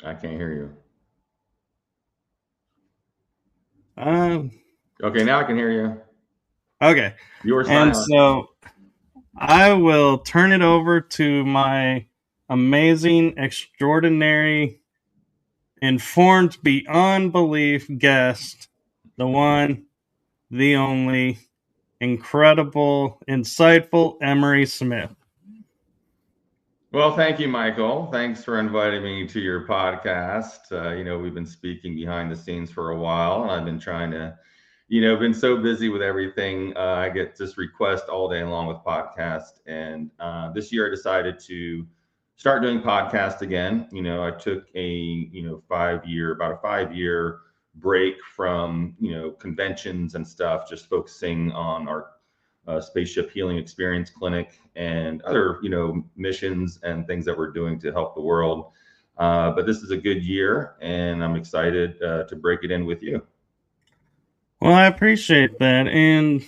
I can't hear you. Um, Okay, now I can hear you. okay. You were And silent. so I will turn it over to my amazing, extraordinary, informed beyond belief guest, the one, the only, incredible, insightful Emery Smith. Well, thank you, Michael. Thanks for inviting me to your podcast. We've been speaking behind the scenes for a while, and I've been trying to, been so busy with everything. I get just requests all day long with podcasts. And this year I decided to start doing podcasts again. I took about a 5 year break from, conventions and stuff, just focusing on our spaceship healing experience clinic and other missions and things that we're doing to help the world. But this is a good year, and I'm excited to break it in with you. Well, I appreciate that. And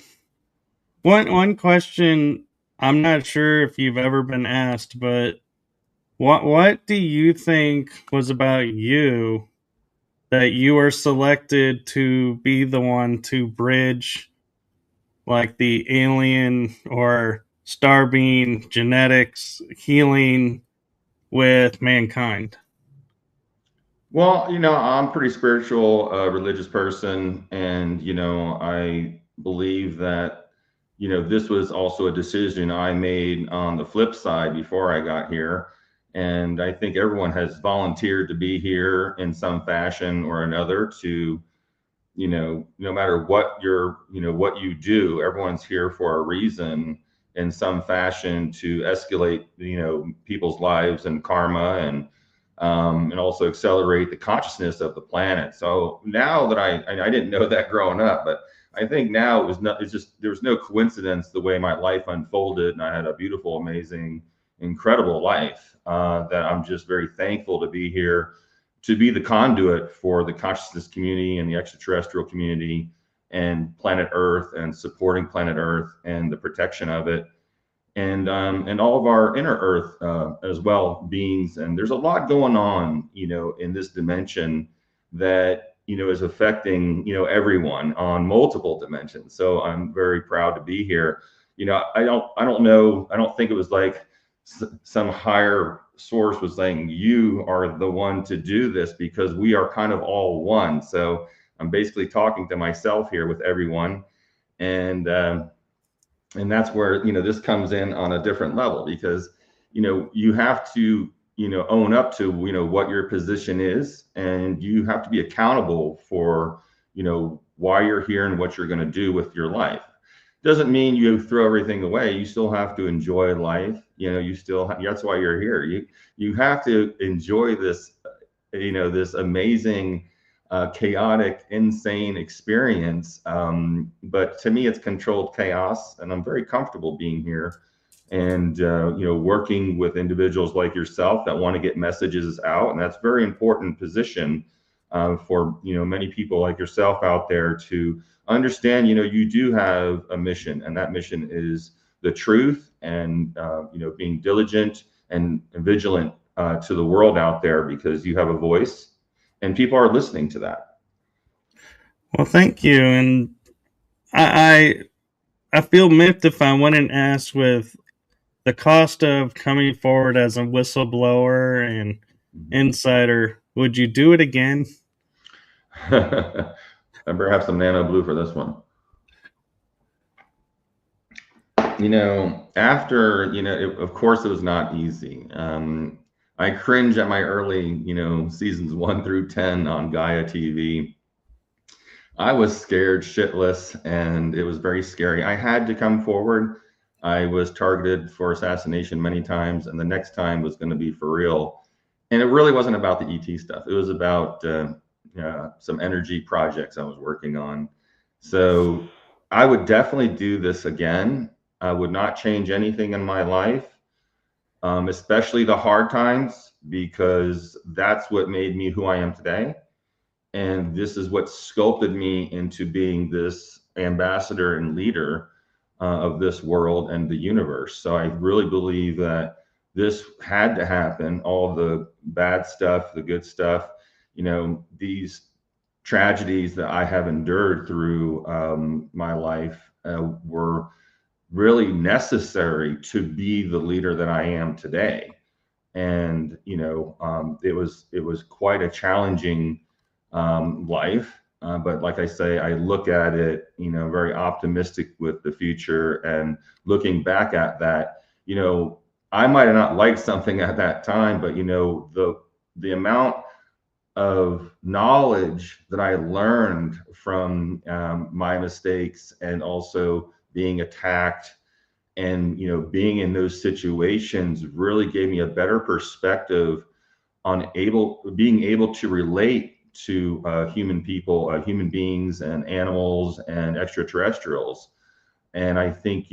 one question I'm not sure if you've ever been asked, but what do you think was about you that you were selected to be the one to bridge like the alien or star being genetics healing with mankind? Well, I'm a pretty spiritual, religious person, and I believe that this was also a decision I made on the flip side before I got here. And I think everyone has volunteered to be here in some fashion or another to, no matter what you do, everyone's here for a reason in some fashion to escalate, people's lives and karma and also accelerate the consciousness of the planet. So now that I didn't know that growing up, but I think now it's just, there was no coincidence the way my life unfolded. And I had a beautiful, amazing, incredible life that I'm just very thankful to be here, to be the conduit for the consciousness community and the extraterrestrial community and planet Earth and supporting planet Earth and the protection of it and all of our inner Earth as well beings. And there's a lot going on, in this dimension that is affecting everyone on multiple dimensions. So I'm very proud to be here. I don't know. I don't think it was like some higher source was saying you are the one to do this, because we are kind of all one. So I'm basically talking to myself here with everyone, and and that's where this comes in on a different level, because you have to own up to what your position is, and you have to be accountable for why you're here and what you're going to do with your life. Doesn't mean you throw everything away. You still have to enjoy life. You still that's why you're here. You have to enjoy this, this amazing, chaotic, insane experience. But to me, it's controlled chaos, and I'm very comfortable being here and working with individuals like yourself that want to get messages out, and that's a very important position for many people like yourself out there to understand. You do have a mission, and that mission is the truth, and being diligent and vigilant to the world out there, because you have a voice and people are listening to that. Well, thank you. And I I feel miffed if I wouldn't ask with the cost of coming forward as a whistleblower and insider. Would you do it again? I better have some nano blue for this one. After, of course, it was not easy. I cringe at my early, seasons 1 through 10 on Gaia TV. I was scared shitless, and it was very scary. I had to come forward. I was targeted for assassination many times, and the next time was going to be for real. And it really wasn't about the ET stuff. It was about some energy projects I was working on. So I would definitely do this again. I would not change anything in my life, especially the hard times, because that's what made me who I am today. And this is what sculpted me into being this ambassador and leader of this world and the universe. So I really believe that this had to happen. All the bad stuff, the good stuff, these tragedies that I have endured through my life were really necessary to be the leader that I am today. And it was quite a challenging life. But like I say, I look at it, very optimistic with the future, and looking back at that, I might have not liked something at that time, but the amount of knowledge that I learned from my mistakes, and also being attacked, and being in those situations, really gave me a better perspective on being able to relate to human people, human beings, and animals, and extraterrestrials. And I think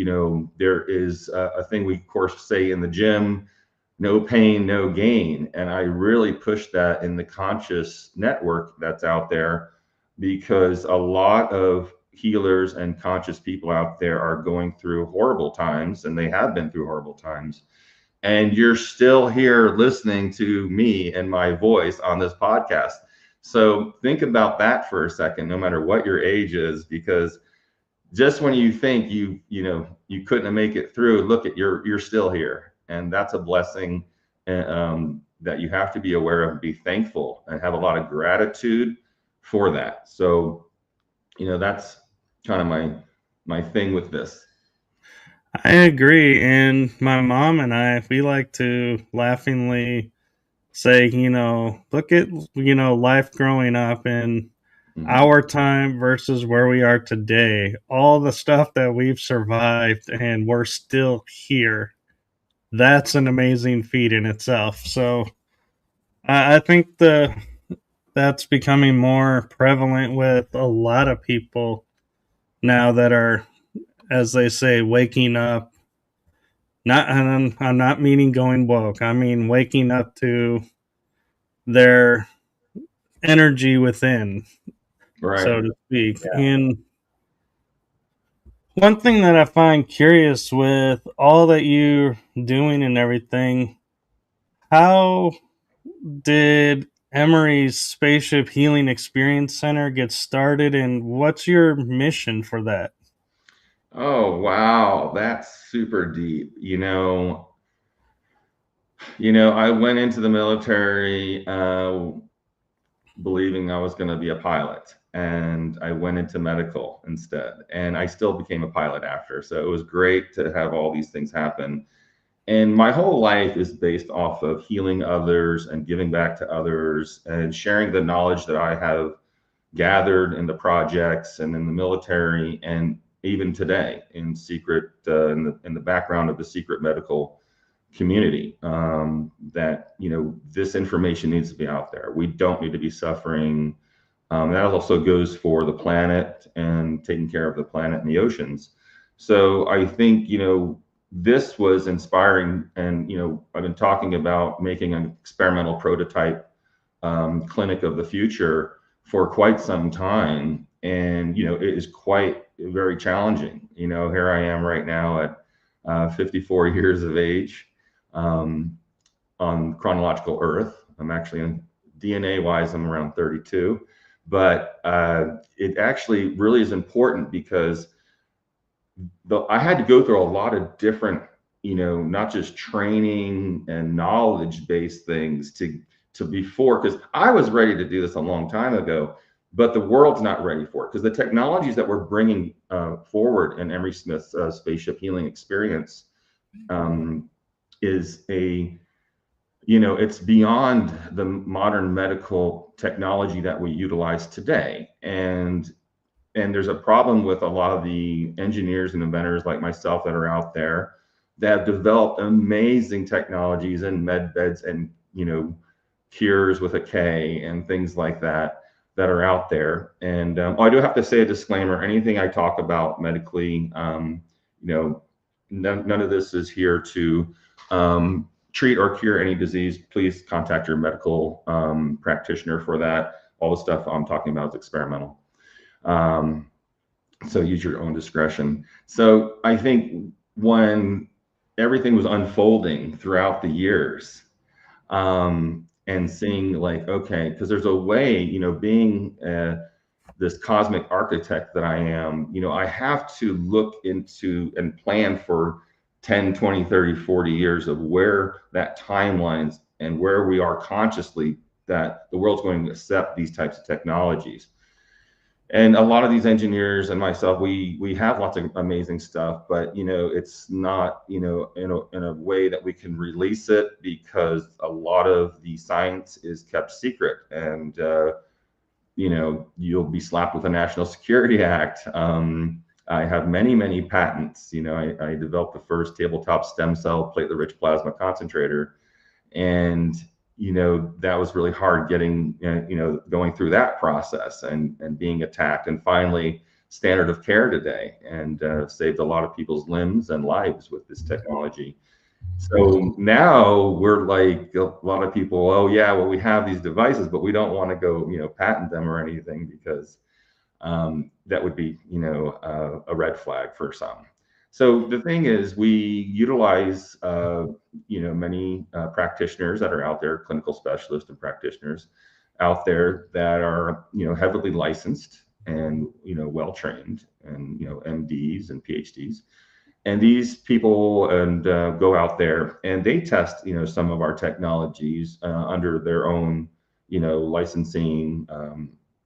there is a thing we of course say in the gym: no pain, no gain. And I really push that in the conscious network that's out there, because a lot of healers and conscious people out there are going through horrible times, and they have been through horrible times. And you're still here listening to me and my voice on this podcast. So think about that for a second, no matter what your age is, because just when you think you couldn't make it through, look at you're still here, and that's a blessing. That you have to be aware of, be thankful, and have a lot of gratitude for that. So that's kind of my thing with this. I agree. And my mom and I, we like to laughingly say, look at, life growing up and our time versus where we are today. All the stuff that we've survived and we're still here. That's an amazing feat in itself. So I think that's becoming more prevalent with a lot of people now that are, as they say, waking up. I'm not meaning going woke. I mean waking up to their energy within, Right. so to speak. Yeah. And one thing that I find curious with all that you're doing and everything, how did Emery's Spaceship Healing Experience Center get started, and what's your mission for that? Oh, wow. That's super deep. I went into the military believing I was going to be a pilot, and I went into medical instead, and I still became a pilot after. So it was great to have all these things happen. And my whole life is based off of healing others and giving back to others and sharing the knowledge that I have gathered in the projects and in the military, and even today in secret, in the background of the secret medical community. That this information needs to be out there. We don't need to be suffering. That also goes for the planet and taking care of the planet and the oceans. So I think this was inspiring, and I've been talking about making an experimental prototype clinic of the future for quite some time, and it is quite very challenging. Here I am right now at 54 years of age, on chronological Earth. I'm actually, DNA wise, I'm around 32, but it actually really is important, because I had to go through a lot of different, not just training and knowledge based things to before, because I was ready to do this a long time ago, but the world's not ready for it, because the technologies that we're bringing forward in Emery Smith's spaceship healing experience is it's beyond the modern medical technology that we utilize today. And there's a problem with a lot of the engineers and inventors like myself that are out there that have developed amazing technologies and med beds and cures with a K and things like that are out there. And I do have to say a disclaimer: anything I talk about medically, none of this is here to treat or cure any disease. Please contact your medical practitioner for that. All the stuff I'm talking about is experimental. So use your own discretion. So I think when everything was unfolding throughout the years. And seeing like, okay, because there's a way, you know, being this cosmic architect that I am, you know, I have to look into and plan for 10, 20, 30, 40 years of where that timelines and where we are consciously that the world's going to accept these types of technologies. And a lot of these engineers and myself, we have lots of amazing stuff, but you know, it's not, you know, in a way that we can release it, because a lot of the science is kept secret. And you know, you'll be slapped with a National Security Act. I have many patents. You know, I developed the first tabletop stem cell platelet-rich plasma concentrator, and you know, that was really hard getting, you know, going through that process and being attacked, and finally standard of care today, and saved a lot of people's limbs and lives with this technology. So now we're like, a lot of people, oh yeah, well, we have these devices, but we don't want to go, you know, patent them or anything, because that would be, you know, a red flag for some. So the thing is, we utilize, you know, many practitioners that are out there, clinical specialists and practitioners out there that are, you know, heavily licensed and, you know, well trained, and, you know, MDs and PhDs. And these people and go out there and they test, you know, some of our technologies under their own, you know, licensing,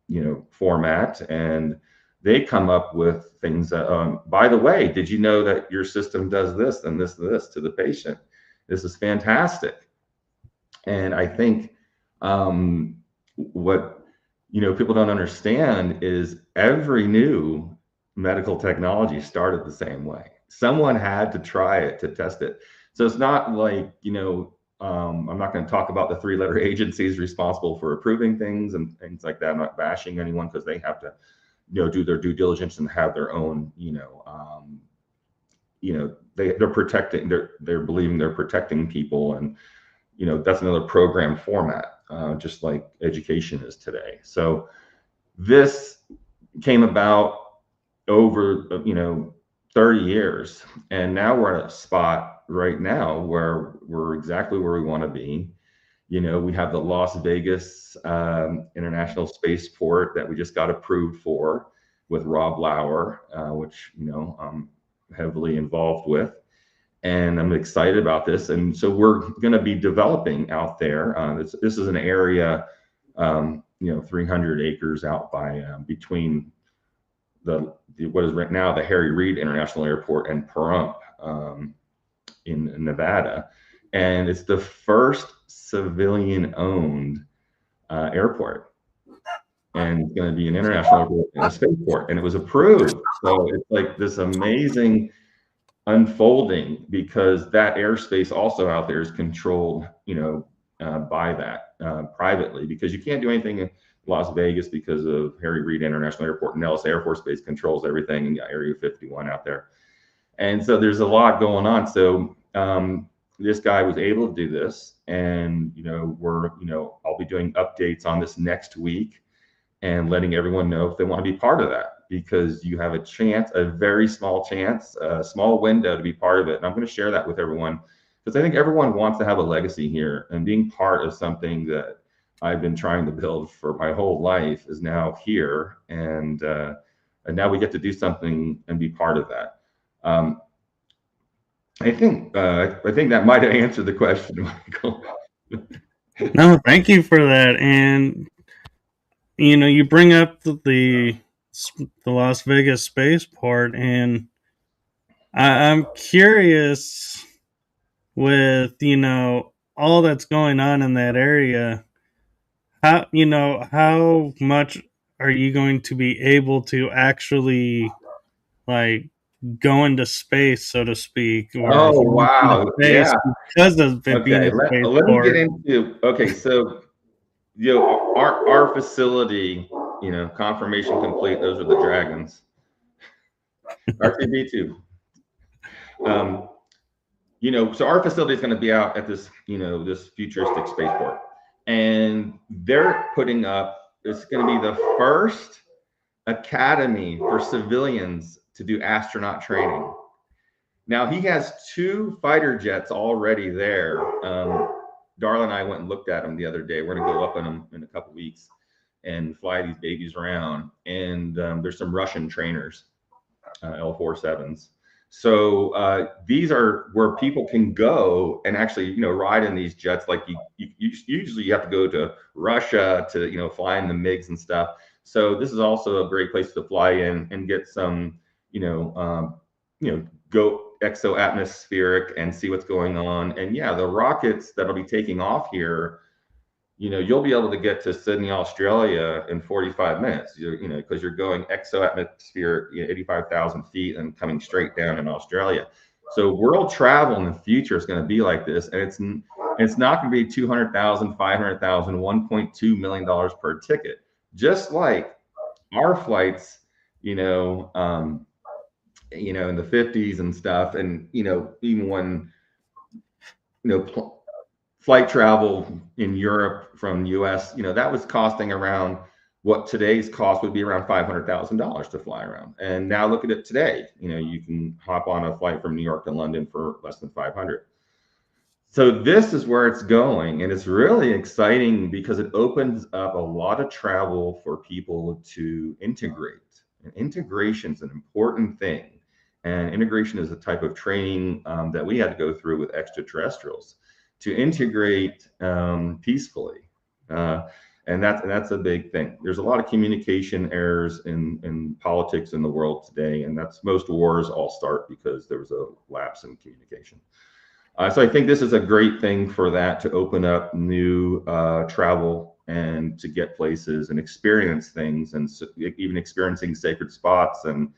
you know, format, and they come up with things that, by the way, did you know that your system does this and this and this to the patient? This is fantastic. And I think what, you know, people don't understand is every new medical technology started the same way. Someone had to try it to test it. So it's not like, you know, I'm not going to talk about the three-letter agencies responsible for approving things and things like that. I'm not bashing anyone, because they have to, you know, do their due diligence and have their own, you know, they're protecting, they're believing they're protecting people, and you know, that's another program format, just like education is today. So this came about over, you know, 30 years, and now we're at a spot right now where we're exactly where we want to be. You know, we have the Las Vegas International Spaceport that we just got approved for with Rob Lauer, which, you know, I'm heavily involved with, and I'm excited about this. And so we're going to be developing out there. This is an area, you know, 300 acres out by between the what is right now the Harry Reid International Airport and Pahrump in Nevada, and it's the first civilian-owned airport, and it's going to be an international airport and a spaceport, and it was approved. So it's like this amazing unfolding, because that airspace also out there is controlled, you know, by that privately, because you can't do anything in Las Vegas because of Harry Reid International Airport. Nellis Air Force Base controls everything, and Area 51 out there. And so there's a lot going on. So this guy was able to do this, and you know, I'll be doing updates on this next week and letting everyone know if they want to be part of that, because you have a chance, a very small chance, a small window to be part of it. And I'm going to share that with everyone, because I think everyone wants to have a legacy here, and being part of something that I've been trying to build for my whole life is now here. And now we get to do something and be part of that. I think that might have answered the question, Michael. No, thank you for that. And you know, you bring up the Las Vegas spaceport, and I'm curious with, you know, all that's going on in that area. How, you know, how much are you going to be able to actually like go into space, so to speak, or Oh, launch into wow. space Yeah. because of it being Okay. a Let me get spaceport? into, okay. So, you know, our facility, you know, confirmation complete. Those are the dragons. RTTU. You know, so our facility is going to be out at this, you know, this futuristic spaceport, and they're putting up, it's going to be the first academy for civilians to do astronaut training. Now he has 2 fighter jets already there. Darla and I went and looked at them the other day. We're going to go up in them in a couple weeks and fly these babies around. And there's some Russian trainers, L-47s. So these are where people can go and actually, ride in these jets. Like usually you have to go to Russia to, fly in the MiGs and stuff. So this is also a great place to fly in and get some, go exo-atmospheric and see what's going on. And yeah, the rockets that'll be taking off here, you'll be able to get to Sydney, Australia in 45 minutes, because you're going exo-atmospheric, 85,000 feet and coming straight down in Australia. So world travel in the future is going to be like this. And it's not going to be $200,000, $500,000, $1.2 million per ticket, just like our flights, in the 50s and stuff. And, even when, flight travel in Europe from US, that was costing around what today's cost would be around $500,000 to fly around. And now look at it today. You can hop on a flight from New York to London for less than 500. So this is where it's going, and it's really exciting because it opens up a lot of travel for people to integrate. And integration is an important thing. And integration is a type of training that we had to go through with extraterrestrials to integrate peacefully. And that's a big thing. There's a lot of communication errors in politics in the world today, and that's most wars all start because there was a lapse in communication. So I think this is a great thing for that, to open up new travel and to get places and experience things, and even experiencing sacred spots, and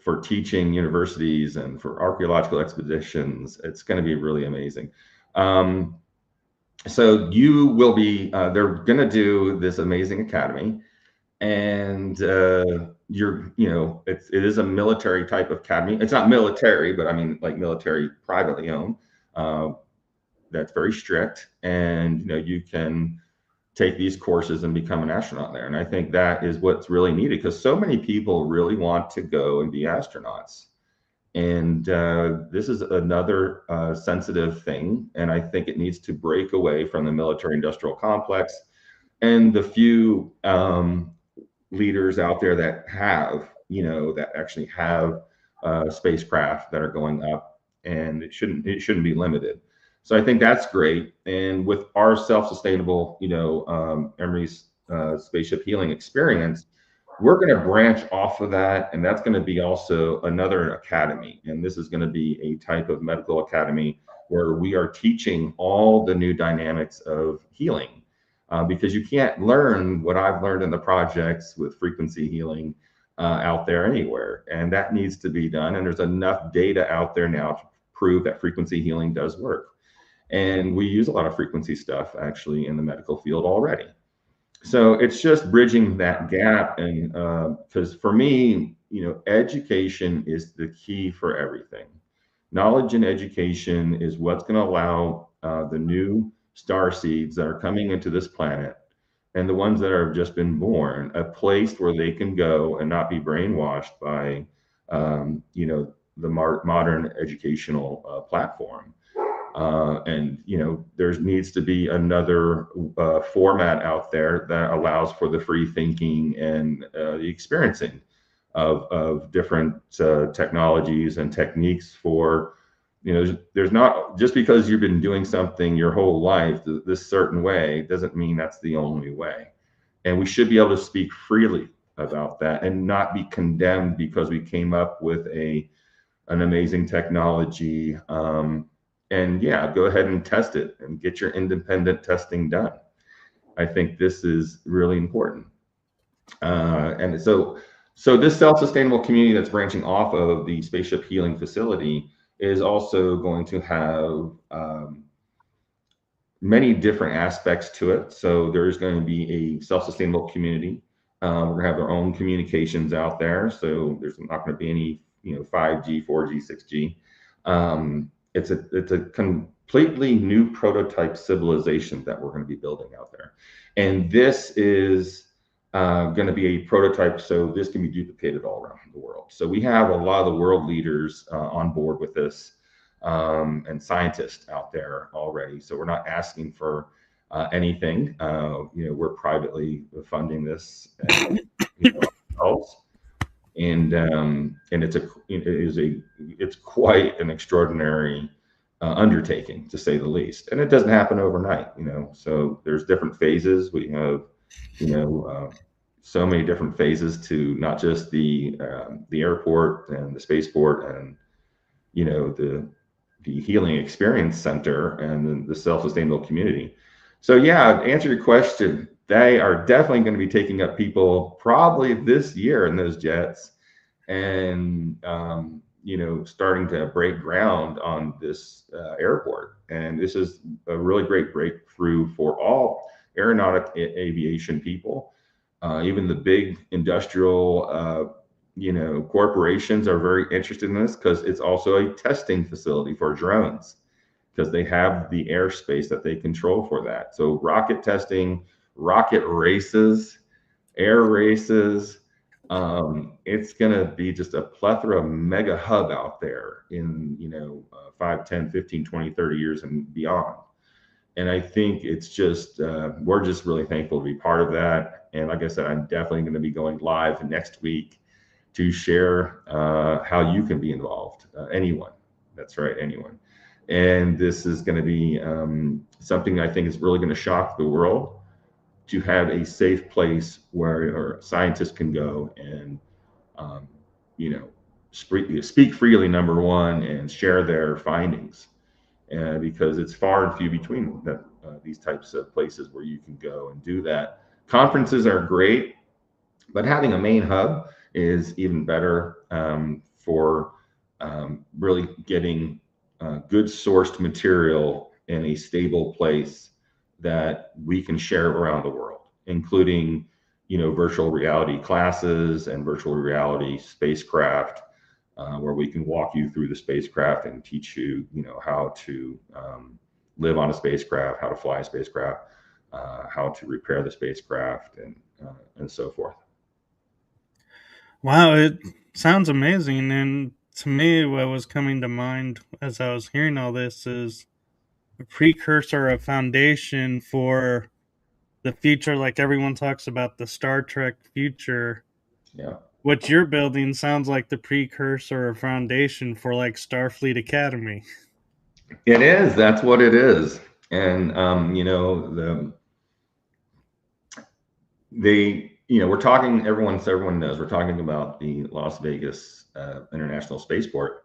for teaching universities and for archaeological expeditions. It's going to be really amazing. So you will be, they're going to do this amazing academy, and it is a military type of academy. It's not military, but I mean like military privately owned. That's very strict, and you can take these courses and become an astronaut there. And I think that is what's really needed, because so many people really want to go and be astronauts. And this is another sensitive thing. And I think it needs to break away from the military industrial complex and the few leaders out there that have, that actually have spacecraft that are going up, and it shouldn't be limited. So I think that's great. And with our self-sustainable, Emery's spaceship healing experience, we're going to branch off of that. And that's going to be also another academy. And this is going to be a type of medical academy where we are teaching all the new dynamics of healing. Because you can't learn what I've learned in the projects with frequency healing out there anywhere. And that needs to be done. And there's enough data out there now to prove that frequency healing does work. And we use a lot of frequency stuff actually in the medical field already. So it's just bridging that gap. And because for me, education is the key for everything. Knowledge and education is what's going to allow the new star seeds that are coming into this planet, and the ones that have just been born, a place where they can go and not be brainwashed by, the modern educational platform. And there needs to be another format out there that allows for the free thinking and the experiencing of different technologies and techniques. For there's not, just because you've been doing something your whole life this certain way doesn't mean that's the only way. And we should be able to speak freely about that and not be condemned because we came up with an amazing technology. And yeah, go ahead and test it and get your independent testing done. I think this is really important. And so this self-sustainable community that's branching off of the spaceship healing facility is also going to have many different aspects to it. So there's going to be a self-sustainable community. We're going to have our own communications out there. So there's not going to be any 5G, 4G, 6G. It's a completely new prototype civilization that we're going to be building out there. And this is going to be a prototype, so this can be duplicated all around the world. So we have a lot of the world leaders on board with this, and scientists out there already. So we're not asking for anything. We're privately funding this, ourselves, and it's quite an extraordinary undertaking, to say the least. And it doesn't happen overnight. So there's different phases. We have so many different phases to not just the airport and the spaceport, and the healing experience center, and the self-sustainable community. So yeah, to answer your question, they are definitely going to be taking up people probably this year in those jets, and starting to break ground on this airport. And this is a really great breakthrough for all aeronautic aviation people. Even the big industrial corporations are very interested in this, because it's also a testing facility for drones, because they have the airspace that they control for that. So rocket testing, rocket races, air races, it's going to be just a plethora, mega hub out there in 5, 10, 15, 20, 30 years and beyond. And I think it's just we're just really thankful to be part of that. And like I said, I'm definitely going to be going live next week to share how you can be involved. Anyone, that's right, anyone. And this is going to be something I think is really going to shock the world, to have a safe place where scientists can go and um, speak freely, number one, and share their findings, because it's far and few between these types of places where you can go and do that. Conferences are great, but having a main hub is even better, for really getting good sourced material in a stable place that we can share around the world, including virtual reality classes and virtual reality spacecraft, where we can walk you through the spacecraft and teach you how to live on a spacecraft, how to fly a spacecraft, how to repair the spacecraft, and so forth. Wow, it sounds amazing. And to me, what was coming to mind as I was hearing all this is a precursor, a foundation for the future. Like everyone talks about the Star Trek future. Yeah, What you're building sounds like the precursor or foundation for like Starfleet Academy. it is. That's what it is. And we're talking. Everyone knows we're talking about the Las Vegas International Spaceport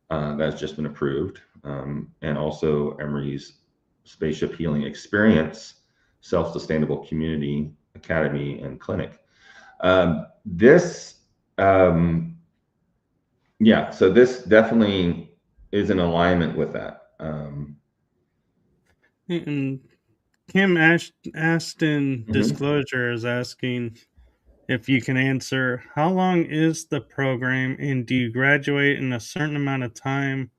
that's just been approved, and also Emery's Spaceship Healing Experience, Self-Sustainable Community Academy and Clinic. This, yeah, so this definitely is in alignment with that. And Kim Ashton Mhm. Disclosure is asking if you can answer, how long is the program and do you graduate in a certain amount of time,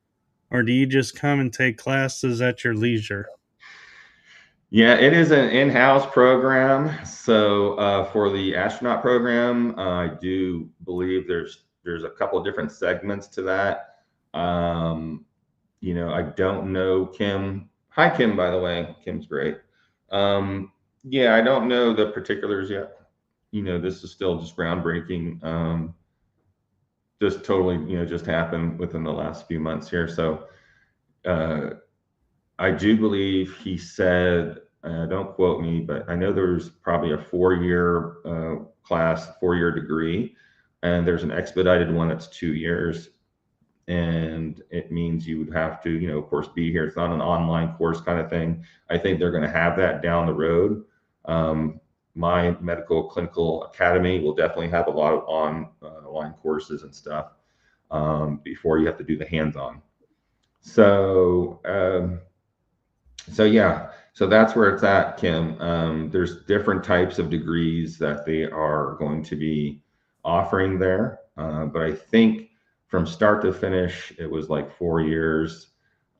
or do you just come and take classes at your leisure? Yeah, it is an in-house program. So for the astronaut program, I do believe there's a couple of different segments to that. I don't know Kim. Hi, Kim, by the way. Kim's great. Yeah, I don't know the particulars yet. This is still just groundbreaking. Just totally, just happened within the last few months here. So uh, I do believe he said, don't quote me, but I know there's probably a 4-year class, 4-year degree, and there's an expedited one that's 2 years. And it means you would have to, of course, be here. It's not an online course kind of thing. I think they're going to have that down the road. My medical clinical academy will definitely have a lot of online courses and stuff, before you have to do the hands-on. So, so yeah, so that's where it's at, Kim. There's different types of degrees that they are going to be offering there, but I think from start to finish, it was like 4 years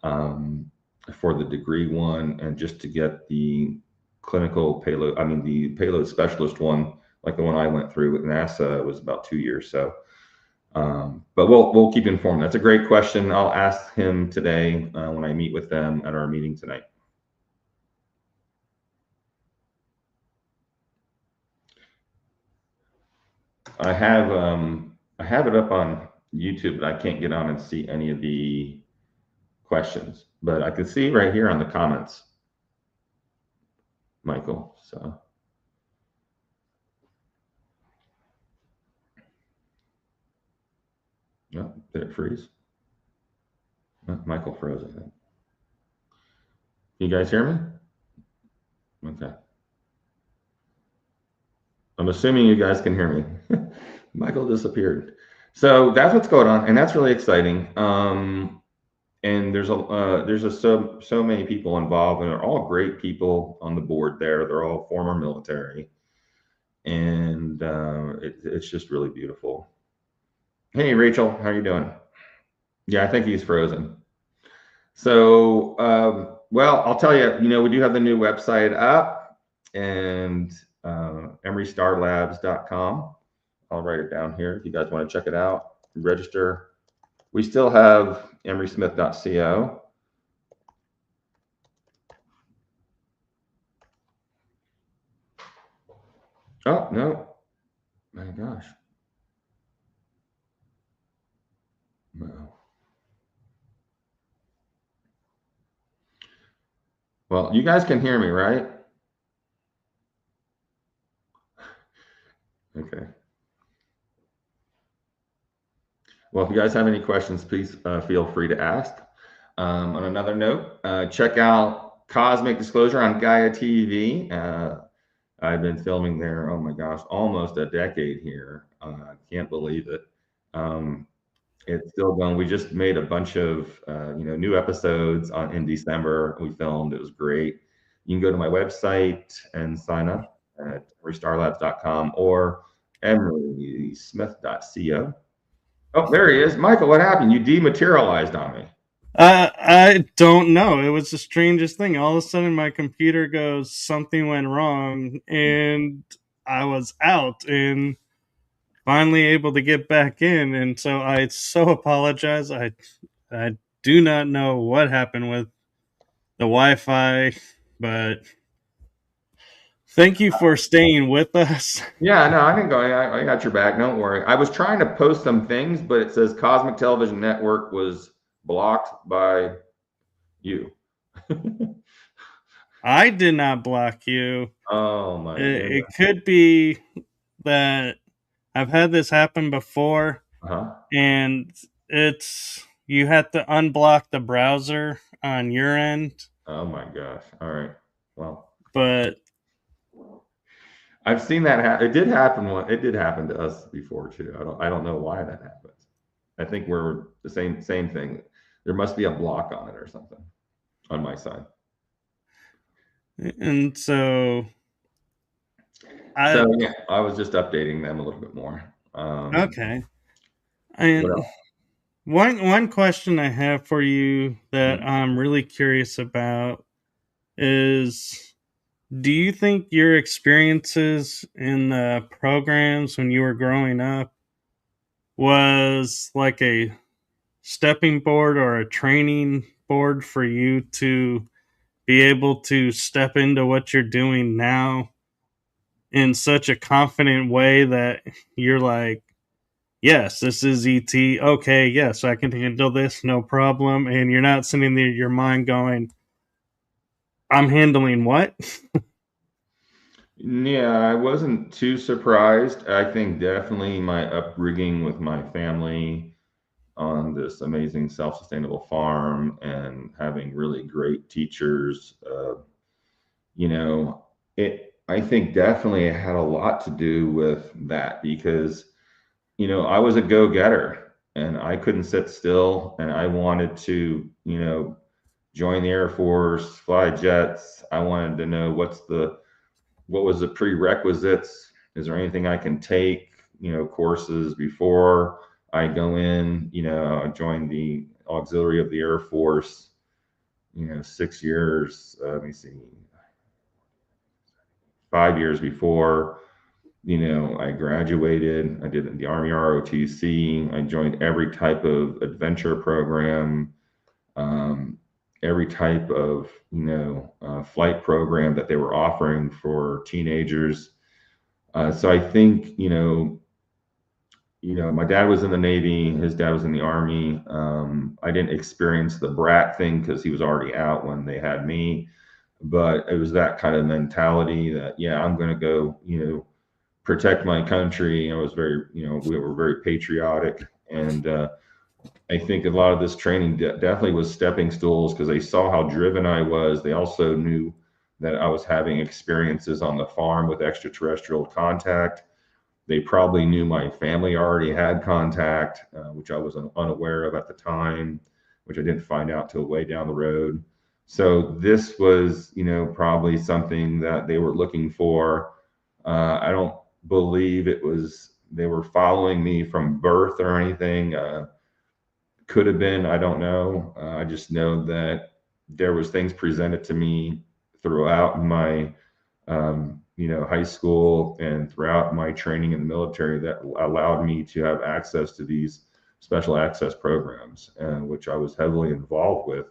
for the degree one, and just to get the clinical payload, I mean the payload specialist one, like the one I went through with NASA was about 2 years. So, but we'll keep you informed. That's a great question. I'll ask him today when I meet with them at our meeting tonight. I have it up on YouTube, but I can't get on and see any of the questions. But I can see right here on the comments, Michael. So. No, did it freeze? No, Michael froze, I think. You guys hear me? Okay. I'm assuming you guys can hear me. Michael disappeared. So that's what's going on, and that's really exciting. And there's so many people involved, and they're all great people on the board there. They're all former military, and it's just really beautiful. Hey, Rachel, how are you doing? Yeah, I think he's frozen. So, well, I'll tell you, we do have the new website up, and emerystarlabs.com. I'll write it down here if you guys want to check it out. Register. We still have emerysmith.co. Oh, no. My gosh. No. Well, you guys can hear me, right? Okay. Well, if you guys have any questions, please feel free to ask. On another note, check out Cosmic Disclosure on Gaia TV. I've been filming there, oh my gosh, almost a decade here. I can't believe it. It's still going. We just made a bunch of new episodes in December. We filmed. It was great. You can go to my website and sign up at emerystarlabs.com or emerysmith.co. Oh, there he is. Michael, what happened? You dematerialized on me. I don't know. It was the strangest thing. All of a sudden, my computer goes, something went wrong, and I was out and finally able to get back in. And so I so apologize. I do not know what happened with the Wi-Fi, but thank you for staying with us. Yeah, no, I didn't go. I got your back. Don't worry. I was trying to post some things, but it says Cosmic Television Network was blocked by you. I did not block you. Oh my goodness. It could be that I've had this happen before, and it's you have to unblock the browser on your end. Oh my gosh. All right. Well, but I've seen that happen. It did happen. It did happen to us before too. I don't know why that happens. I think we're the same thing. There must be a block on it or something on my side. And so yeah, I was just updating them a little bit more. Okay. And one question I have for you that I'm really curious about is, do you think your experiences in the programs when you were growing up was like a stepping board or a training board for you to be able to step into what you're doing now in such a confident way that you're like, yes, this is ET. Okay, yes, I can handle this, no problem. And you're not sitting there, your mind going, I'm handling what? Yeah, I wasn't too surprised. I think definitely my upbringing with my family on this amazing self-sustainable farm and having really great teachers, I think definitely it had a lot to do with that because, I was a go-getter and I couldn't sit still and I wanted to, join the Air Force, fly jets. I wanted to know what was the prerequisites? Is there anything I can take, courses before I go in? I joined the auxiliary of the Air Force, 6 years, let me see, 5 years before. I graduated. I did the Army ROTC. I joined every type of adventure program, um, every type of flight program that they were offering for teenagers. So I think my dad was in the Navy. His dad was in the Army. I didn't experience the brat thing because he was already out when they had me. But it was that kind of mentality that, yeah, I'm going to go, protect my country. I was very, we were very patriotic. And I think a lot of this training definitely was stepping stools because they saw how driven I was. They also knew that I was having experiences on the farm with extraterrestrial contact. They probably knew my family already had contact, which I was unaware of at the time, which I didn't find out till way down the road. So this was, probably something that they were looking for. I don't believe it was they were following me from birth or anything. Could have been, I don't know. I just know that there was things presented to me throughout my high school and throughout my training in the military that allowed me to have access to these special access programs, which I was heavily involved with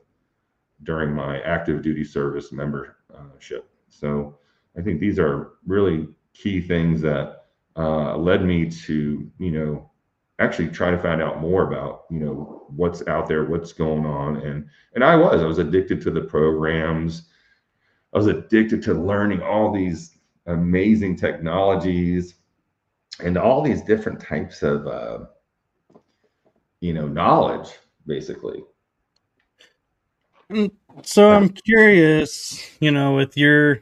during my active duty service membership. So I think these are really key things that led me to, actually try to find out more about, what's out there, what's going on. And I was addicted to the programs. I was addicted to learning all these amazing technologies and all these different types of, knowledge, basically. Mm, so I'm curious, with your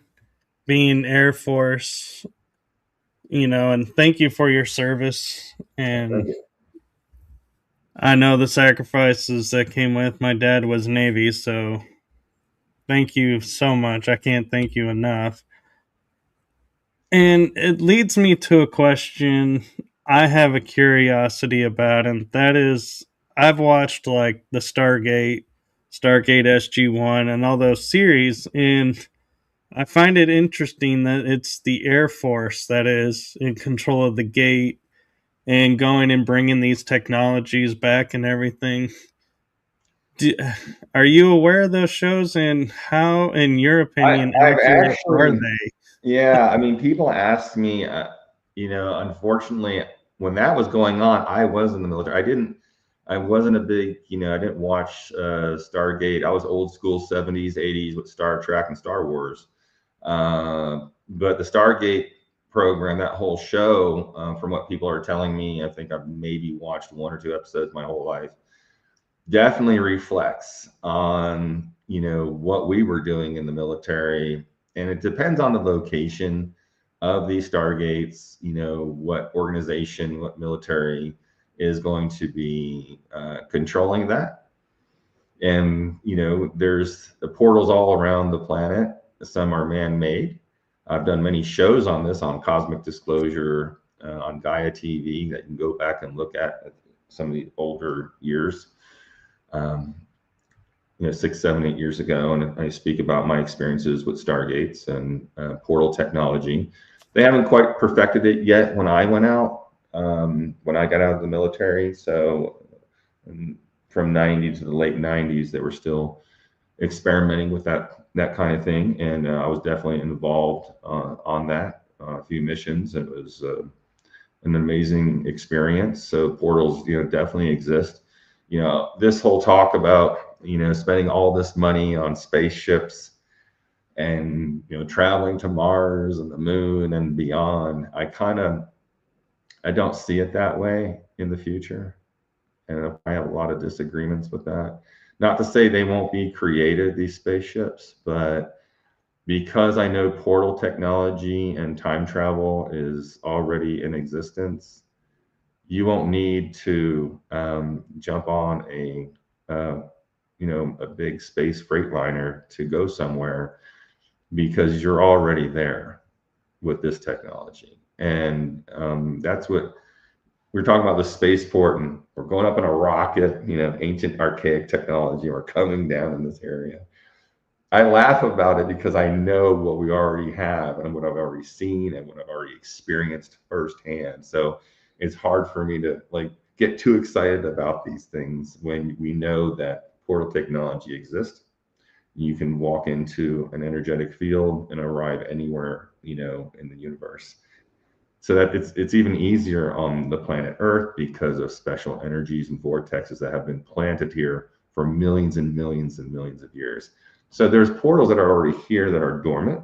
being Air Force, and thank you for your service. And I know the sacrifices that came with. My dad was Navy, so thank you so much. I can't thank you enough. And it leads me to a question I have a curiosity about, and that is I've watched like the Stargate SG1, and all those series, and I find it interesting that it's the Air Force that is in control of the gate and going and bringing these technologies back and everything. Do, are you aware of those shows, and how, in your opinion, I've accurate are actually, they? yeah, I mean, people ask me, unfortunately, when that was going on, I was in the military. I wasn't a big, I didn't watch Stargate. I was old school 70s, 80s with Star Trek and Star Wars. But the Stargate program, that whole show, from what people are telling me, I think I've maybe watched one or two episodes my whole life, definitely reflects on, what we were doing in the military. And it depends on the location of these Stargates, what organization, what military is going to be controlling that. And, there's the portals all around the planet. Some are man made. I've done many shows on this on Cosmic Disclosure, on Gaia TV, that you can go back and look at some of the older years, um, 6, 7, 8 years ago. And I speak about my experiences with Stargates and portal technology. They haven't quite perfected it yet when I went out, when I got out of the military. So from 90 to the late 90s, they were still experimenting with that kind of thing. And I was definitely involved on that, a few missions. It was an amazing experience. So portals, definitely exist. This whole talk about, spending all this money on spaceships and, traveling to Mars and the moon and beyond, I don't see it that way in the future. And I have a lot of disagreements with that. Not to say they won't be created, these spaceships, but because I know portal technology and time travel is already in existence, you won't need to jump on a big space freightliner to go somewhere, because you're already there with this technology. And that's what we're talking about, the spaceport, and we're going up in a rocket, ancient archaic technology, or coming down in this area. I laugh about it because I know what we already have and what I've already seen and what I've already experienced firsthand. So it's hard for me to like get too excited about these things when we know that portal technology exists. You can walk into an energetic field and arrive anywhere, in the universe. So that it's even easier on the planet Earth because of special energies and vortexes that have been planted here for millions and millions and millions of years. So there's portals that are already here that are dormant,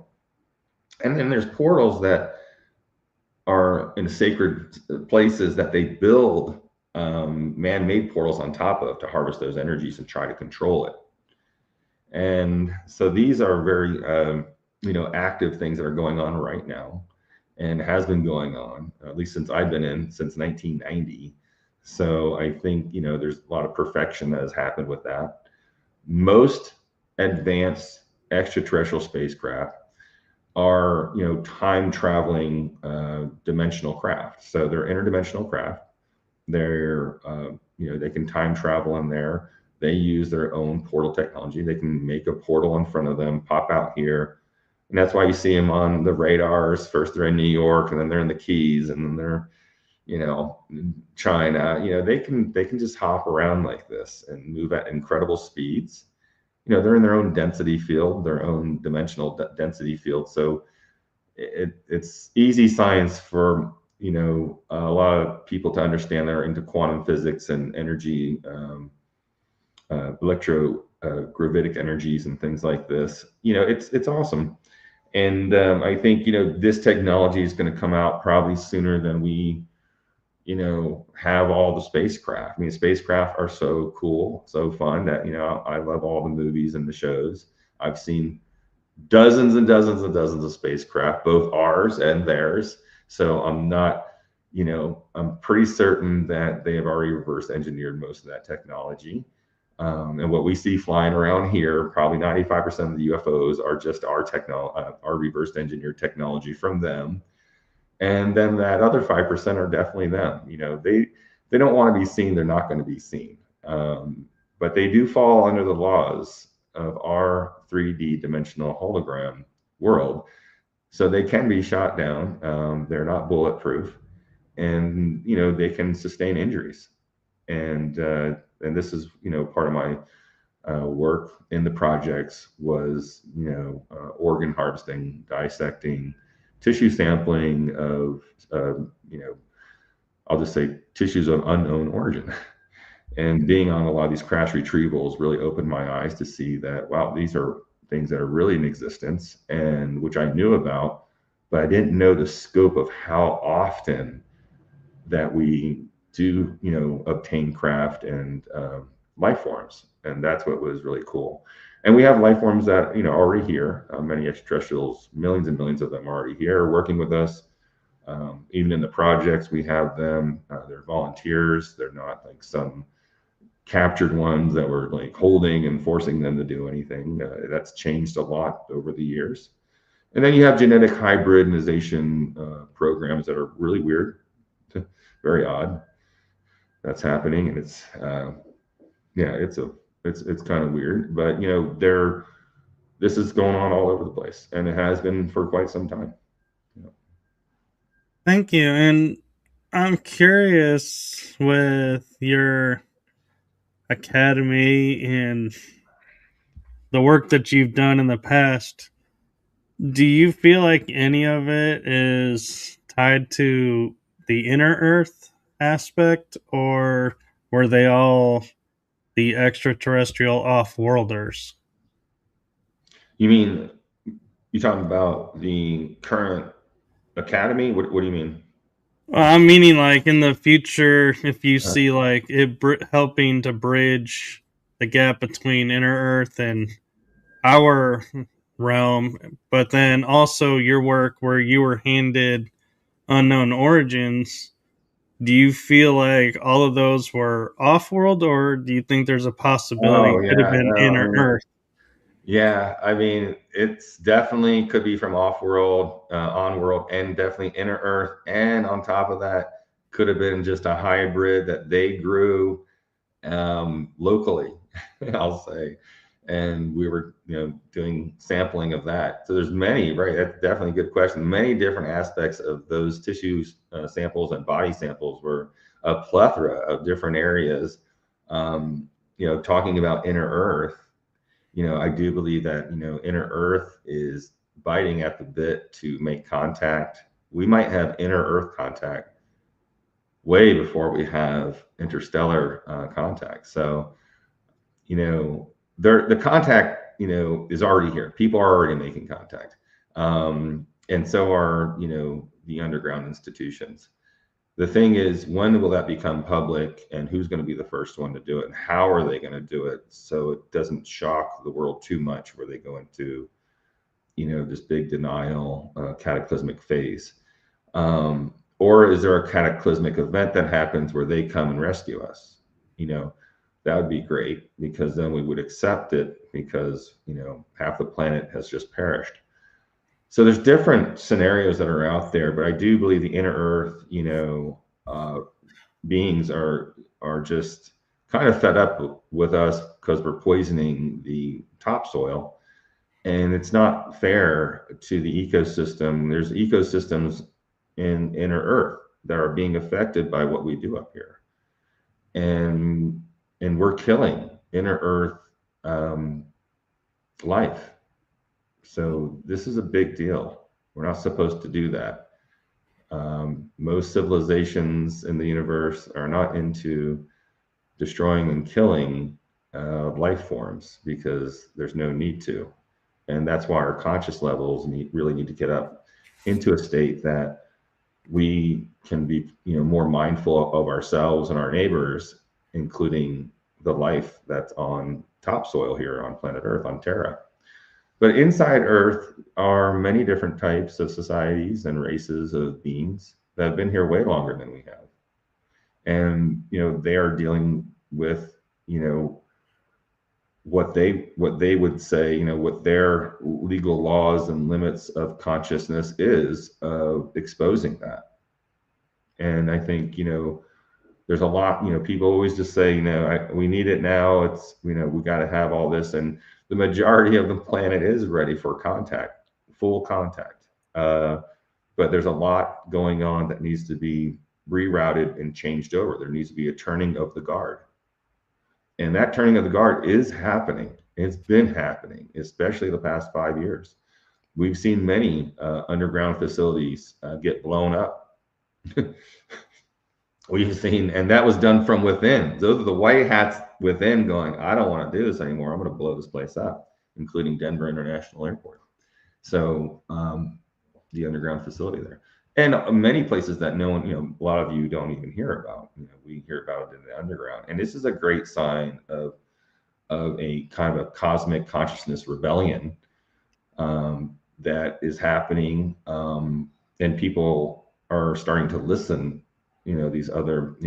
and then there's portals that are in sacred places that they build man-made portals on top of to harvest those energies and try to control it. And so these are very active things that are going on right now and has been going on at least since I've been in since 1990. So I think there's a lot of perfection that has happened with that. Most advanced extraterrestrial spacecraft are time traveling dimensional craft. So they're interdimensional craft. They're they can time travel in there. They use their own portal technology. They can make a portal in front of them, pop out here, and that's why you see them on the radars. First they're in New York, and then they're in the Keys, and then they're in China. They can just hop around like this and move at incredible speeds. They're in their own density field, their own dimensional density field. So it's easy science for a lot of people to understand that are into quantum physics and energy, electrogravitic energies and things like this. It's awesome. And I think this technology is going to come out probably sooner than we have all the spacecraft. I mean, spacecraft are so cool, so fun that I love all the movies and the shows. I've seen dozens and dozens and dozens of spacecraft, both ours and theirs. So I'm pretty certain that they have already reverse engineered most of that technology. And what we see flying around here, probably 95% of the UFOs are just our reverse engineered technology from them. And then that other 5% are definitely them. They don't want to be seen. They're not going to be seen. But they do fall under the laws of our 3D dimensional hologram world. So they can be shot down. They're not bulletproof, and they can sustain injuries. And this is part of my work in the projects was organ harvesting, dissecting, tissue sampling of I'll just say tissues of unknown origin. And being on a lot of these crash retrievals really opened my eyes to see that, wow, these are things that are really in existence and which I knew about, but I didn't know the scope of how often that we do, obtain craft and life forms. And that's what was really cool. And we have life forms that, already here. Many extraterrestrials, millions and millions of them are already here working with us. Even in the projects, we have them. They're volunteers. They're not like some captured ones that were like holding and forcing them to do anything. That's changed a lot over the years. And then you have genetic hybridization programs that are really weird, very odd. That's happening, and it's it's kind of weird, but this is going on all over the place, and it has been for quite some time. Thank you. And I'm curious with your academy and the work that you've done in the past. Do you feel like any of it is tied to the inner Earth aspect, or were they all the extraterrestrial off-worlders? You mean you talking about the current academy? What do you mean? I'm meaning like in the future, if you see like it helping to bridge the gap between inner Earth and our realm, but then also your work where you were handed unknown origins. Do you feel like all of those were off world, or do you think there's a possibility Oh it could have yeah, been no, I inner mean, Earth? yeah. I mean, it's definitely could be from off world, on world, and definitely inner Earth. And on top of that, could have been just a hybrid that they grew locally. I'll say, and we were, doing sampling of that. So there's many, right? That's definitely a good question. Many different aspects of those tissue samples and body samples were a plethora of different areas. Talking about inner Earth, I do believe that, inner Earth is biting at the bit to make contact. We might have inner Earth contact way before we have interstellar contact. So, the contact, is already here. People are already making contact. And so are, the underground institutions. The thing is, when will that become public, and who's going to be the first one to do it, and how are they going to do it so it doesn't shock the world too much where they go into, this big denial, cataclysmic phase? Or is there a cataclysmic event that happens where they come and rescue us? That would be great, because then we would accept it, because, half the planet has just perished. So there's different scenarios that are out there, but I do believe the inner Earth, beings are just kind of fed up with us because we're poisoning the topsoil, and it's not fair to the ecosystem. There's ecosystems in inner Earth that are being affected by what we do up here, and we're killing inner Earth life. So this is a big deal. We're not supposed to do that. Most civilizations in the universe are not into destroying and killing life forms, because there's no need to. And that's why our conscious levels really need to get up into a state that we can be, more mindful of ourselves and our neighbors, including the life that's on topsoil here on planet Earth, on Terra. But inside Earth are many different types of societies and races of beings that have been here way longer than we have. And, they are dealing with, what they would say, what their legal laws and limits of consciousness is, exposing that. And I think, there's a lot, people always just say, we need it now. It's, we got to have all this. And the majority of the planet is ready for contact, full contact. But there's a lot going on that needs to be rerouted and changed over. There needs to be a turning of the guard. And that turning of the guard is happening. It's been happening, especially the past 5 years. We've seen many underground facilities get blown up. We've seen, and that was done from within. Those are the white hats within going, I don't want to do this anymore. I'm going to blow this place up, including Denver International Airport. So the underground facility there. And many places that no one, a lot of you don't even hear about. We hear about it in the underground. And this is a great sign of a kind of a cosmic consciousness rebellion that is happening. And people are starting to listen. These other,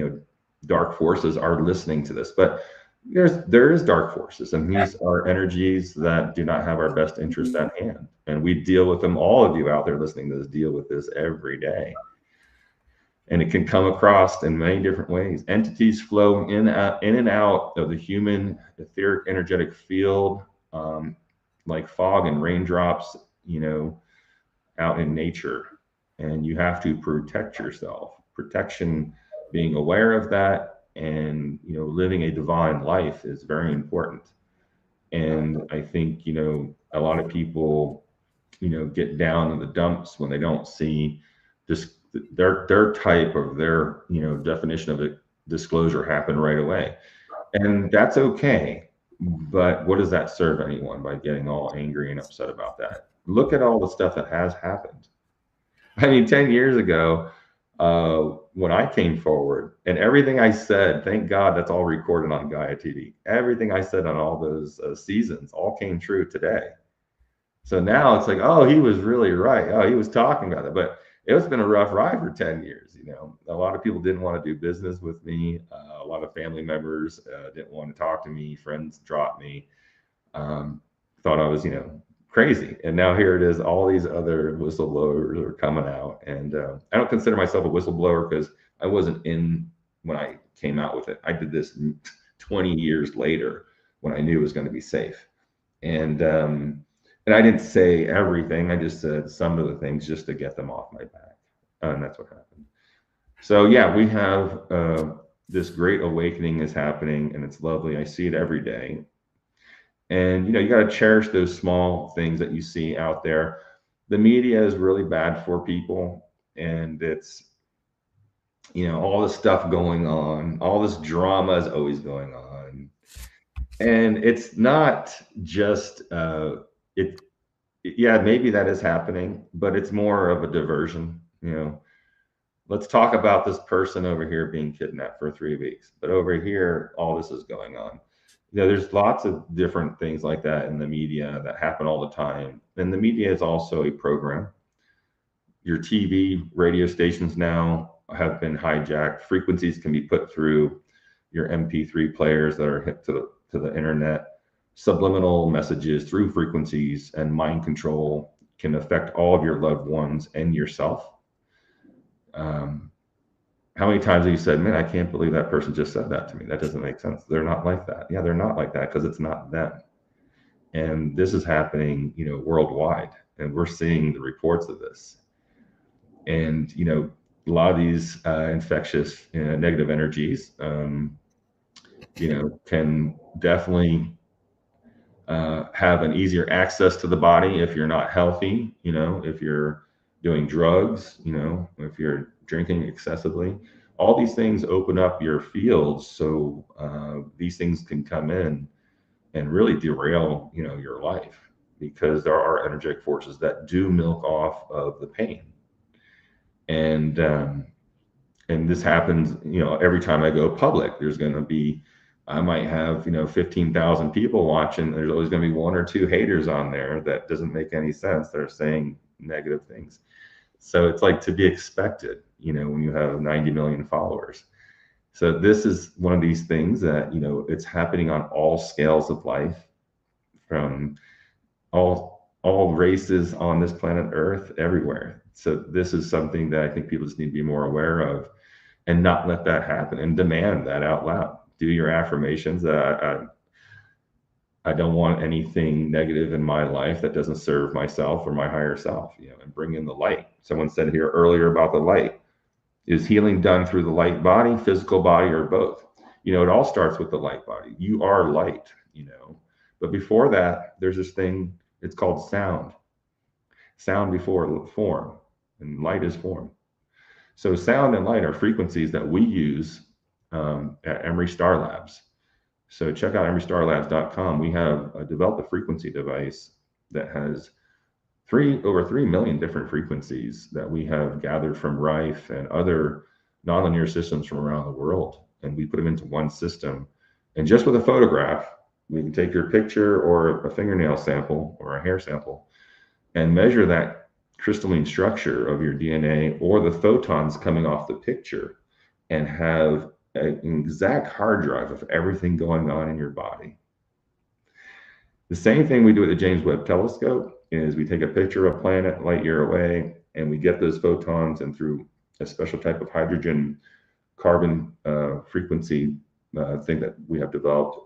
dark forces are listening to this. But there is dark forces, and these are energies that do not have our best interest at hand. And we deal with them. All of you out there listening to this deal with this every day. And it can come across in many different ways. Entities flow in and out of the human etheric energetic field, like fog and raindrops, out in nature. And you have to protect yourself. Protection, being aware of that, and living a divine life is very important. And I think a lot of people get down in the dumps when they don't see this, their type of their definition of a disclosure happen right away. And that's okay, but what does that serve anyone by getting all angry and upset about that? Look at all the stuff that has happened. I mean, 10 years ago, when I came forward, and everything I said, thank God that's all recorded on Gaia TV. Everything I said on all those seasons all came true today. So now it's like, oh, he was really right. Oh, he was talking about it. But it's been a rough ride for 10 years. A lot of people didn't want to do business with me. A lot of family members didn't want to talk to me. Friends dropped me. Thought I was, crazy. And now here it is, all these other whistleblowers are coming out. And I don't consider myself a whistleblower because I wasn't in when I came out with it. I did this 20 years later when I knew it was going to be safe. And I didn't say everything. I just said some of the things just to get them off my back, and that's what happened. So yeah, we have this great awakening is happening, and it's lovely. I see it every day, and you got to cherish those small things that you see out there. The media is really bad for people, and it's all this stuff going on, all this drama is always going on, and it's not just it. Yeah, maybe that is happening, but it's more of a diversion. Let's talk about this person over here being kidnapped for 3 weeks, but over here, all this is going on. There's lots of different things like that in the media that happen all the time. And the media is also a program. Your TV, radio stations now have been hijacked. Frequencies can be put through your MP3 players that are hit to the internet. Subliminal messages through frequencies and mind control can affect all of your loved ones and yourself. How many times have you said, man, I can't believe that person just said that to me? That doesn't make sense. They're not like that. Yeah, they're not like that because it's not them. And this is happening, worldwide. And we're seeing the reports of this. And, a lot of these infectious negative energies, can definitely have an easier access to the body if you're not healthy, if you're doing drugs, if you're drinking excessively. All these things open up your fields so these things can come in and really derail, your life, because there are energetic forces that do milk off of the pain. And this happens, every time I go public, there's going to be, I might have, 15,000 people watching. There's always going to be one or two haters on there that doesn't make any sense. They're saying negative things. So it's like to be expected, when you have 90 million followers. So this is one of these things that, it's happening on all scales of life, from all races on this planet Earth, everywhere. So this is something that I think people just need to be more aware of and not let that happen, and demand that out loud. Do your affirmations. I don't want anything negative in my life that doesn't serve myself or my higher self, and bring in the light. Someone said here earlier about the light. Is healing done through the light body, physical body, or both? It all starts with the light body. You are light, but before that, there's this thing, it's called sound. Sound before form, and light is form. So sound and light are frequencies that we use at Emery Star Labs. So check out emerystarlabs.com. We have developed a frequency device that has over 3 million different frequencies that we have gathered from Rife and other nonlinear systems from around the world. And we put them into one system. And just with a photograph, we can take your picture or a fingernail sample or a hair sample and measure that crystalline structure of your DNA or the photons coming off the picture, and have an exact hard drive of everything going on in your body. The same thing we do at the James Webb Telescope is we take a picture of a planet light year away, and we get those photons, and through a special type of hydrogen carbon frequency thing that we have developed,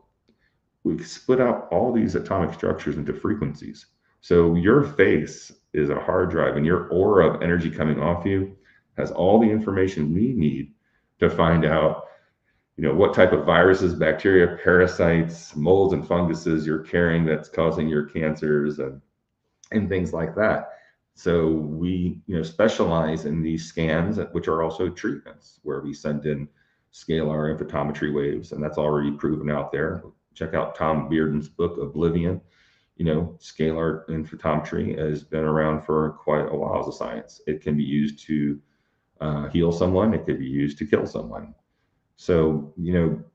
we split out all these atomic structures into frequencies. So your face is a hard drive, and your aura of energy coming off you has all the information we need to find out, what type of viruses, bacteria, parasites, molds, and funguses you're carrying that's causing your cancers and things like that. So we, specialize in these scans, which are also treatments, where we send in scalar and photometry waves, and that's already proven out there. Check out Tom Bearden's book, Oblivion. Scalar and photometry has been around for quite a while as a science. It can be used to heal someone. It could be used to kill someone. So,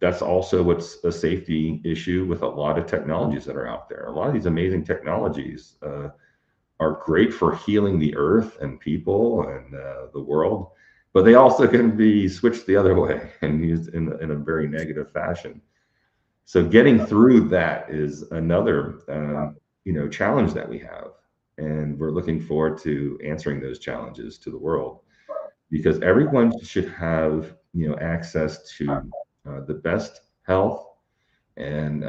that's also what's a safety issue with a lot of technologies that are out there. A lot of these amazing technologies are great for healing the earth and people and the world, but they also can be switched the other way and used in a very negative fashion. So getting through that is another, challenge that we have. And we're looking forward to answering those challenges to the world, because everyone should have, access to the best health and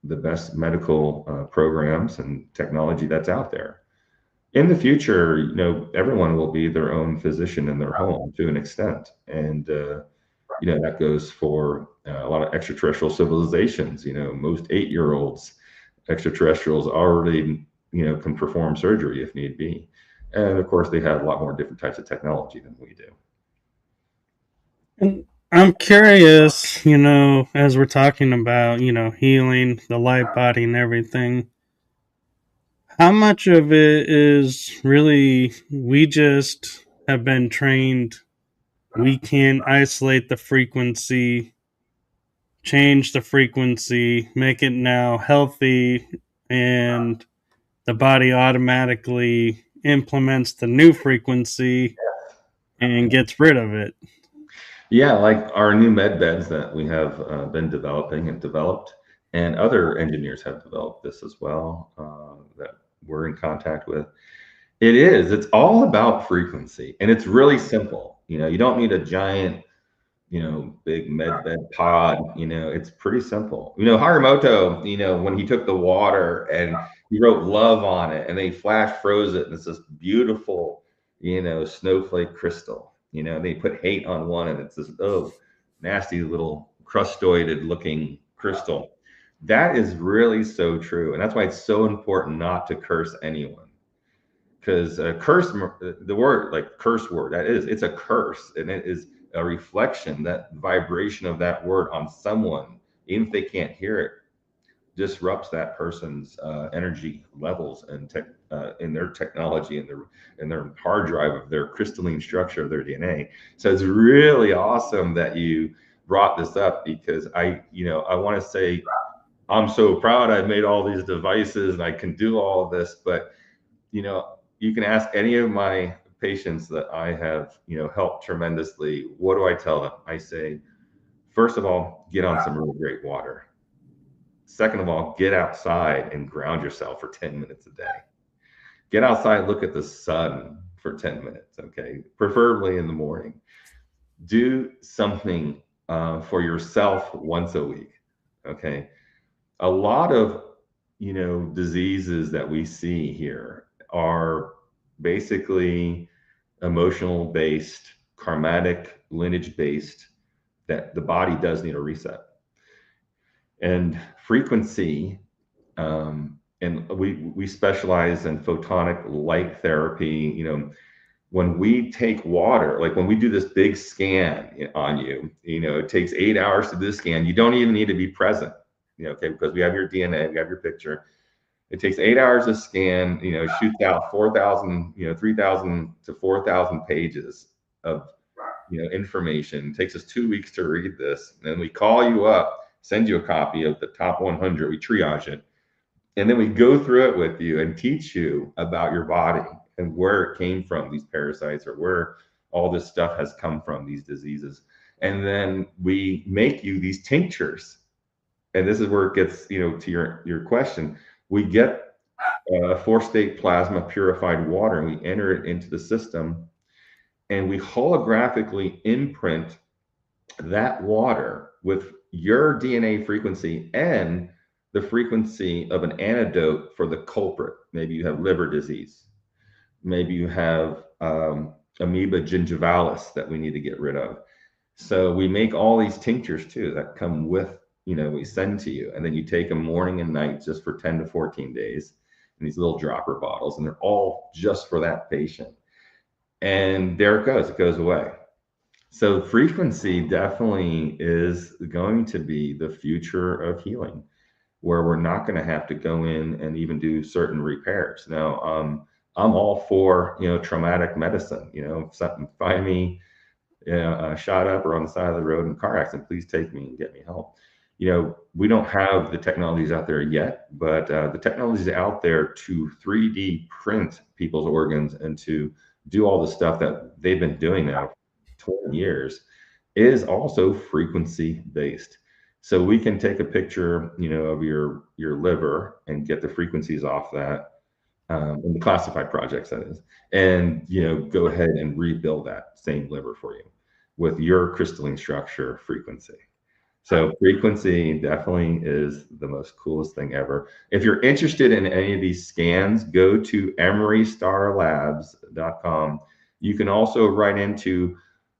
the best medical programs and technology that's out there. In the future, everyone will be their own physician in their home to an extent, and that goes for a lot of extraterrestrial civilizations. Most 8-year-olds, extraterrestrials already, can perform surgery if need be, and of course, they have a lot more different types of technology than we do. And I'm curious, as we're talking about, healing the light body and everything, how much of it is really we just have been trained, we can isolate the frequency, change the frequency, make it now healthy, and the body automatically implements the new frequency and gets rid of it. Yeah, like our new med beds that we have been developing and developed, and other engineers have developed this as well, that we're in contact with. It's all about frequency, and it's really simple. You don't need a giant, big med bed pod. It's pretty simple. Haramoto, when he took the water and he wrote love on it and they flash froze it, and it's this beautiful, snowflake crystal. They put hate on one and it's this, nasty little crustoided looking crystal. That is really so true. And that's why it's so important not to curse anyone. Because curse, the word, like curse word, it's a curse, and it is a reflection, that vibration of that word on someone, even if they can't hear it, disrupts that person's energy levels and in their technology and their hard drive of their crystalline structure of their DNA. So it's really awesome that you brought this up, because I want to say I'm so proud I've made all these devices and I can do all of this, but you can ask any of my patients that I have, helped tremendously. What do I tell them? I say, first of all, get on some really great water. Second of all, get outside and ground yourself for 10 minutes a day. Get outside, look at the sun for 10 minutes, okay? Preferably in the morning. Do something for yourself once a week, okay? A lot of, diseases that we see here are basically emotional based, karmatic, lineage based, that the body does need a reset. And frequency, and we specialize in photonic light therapy. When we take water, like when we do this big scan on you, it takes 8 hours to do the scan. You don't even need to be present, okay, because we have your DNA, we have your picture. It takes 8 hours to scan, shoots out 4,000, 3,000 to 4,000 pages of, information. It takes us 2 weeks to read this. And then we call you up, send you a copy of the top 100, we triage it. And then we go through it with you and teach you about your body and where it came from, these parasites, or where all this stuff has come from, these diseases. And then we make you these tinctures. And this is where it gets, to your question. We get 4-state plasma purified water, and we enter it into the system, and we holographically imprint that water with your DNA frequency and the frequency of an antidote for the culprit. Maybe you have liver disease. Maybe you have amoeba gingivalis that we need to get rid of. So we make all these tinctures too that come with, we send to you, and then you take them morning and night just for 10 to 14 days in these little dropper bottles, and they're all just for that patient. And there it goes away. So frequency definitely is going to be the future of healing, where we're not going to have to go in and even do certain repairs. Now, I'm all for, traumatic medicine. If something, find me, shot up or on the side of the road in a car accident, please take me and get me help. We don't have the technologies out there yet, but the technologies out there to 3D print people's organs and to do all the stuff that they've been doing now for 20 years is also frequency based. So we can take a picture, of your liver and get the frequencies off that, in the classified projects, that is, and go ahead and rebuild that same liver for you with your crystalline structure frequency. So frequency definitely is the most coolest thing ever. If you're interested in any of these scans, go to emerystarlabs.com. You can also write into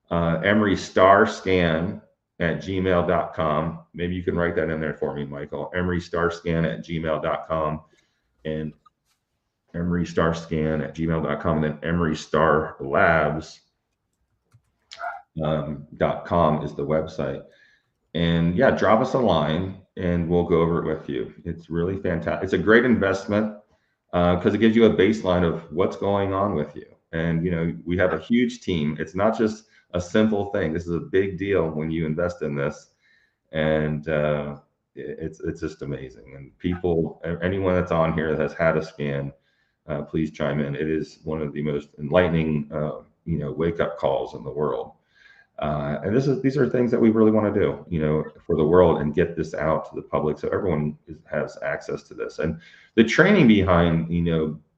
emerystarscan@gmail.com. Maybe you can write that in there for me, Michael. emerystarscan@gmail.com and emerystarscan@gmail.com, and then emerystarlabs.com is the website. And yeah, drop us a line and we'll go over it with you. It's really fantastic. It's a great investment because it gives you a baseline of what's going on with you. And we have a huge team. It's not just a simple thing. This is a big deal when you invest in this, and it's just amazing. And people, anyone that's on here that has had a scan, please chime in. It is one of the most enlightening, wake up calls in the world. And these are things that we really want to do, for the world and get this out to the public so everyone has access to this. And the training behind,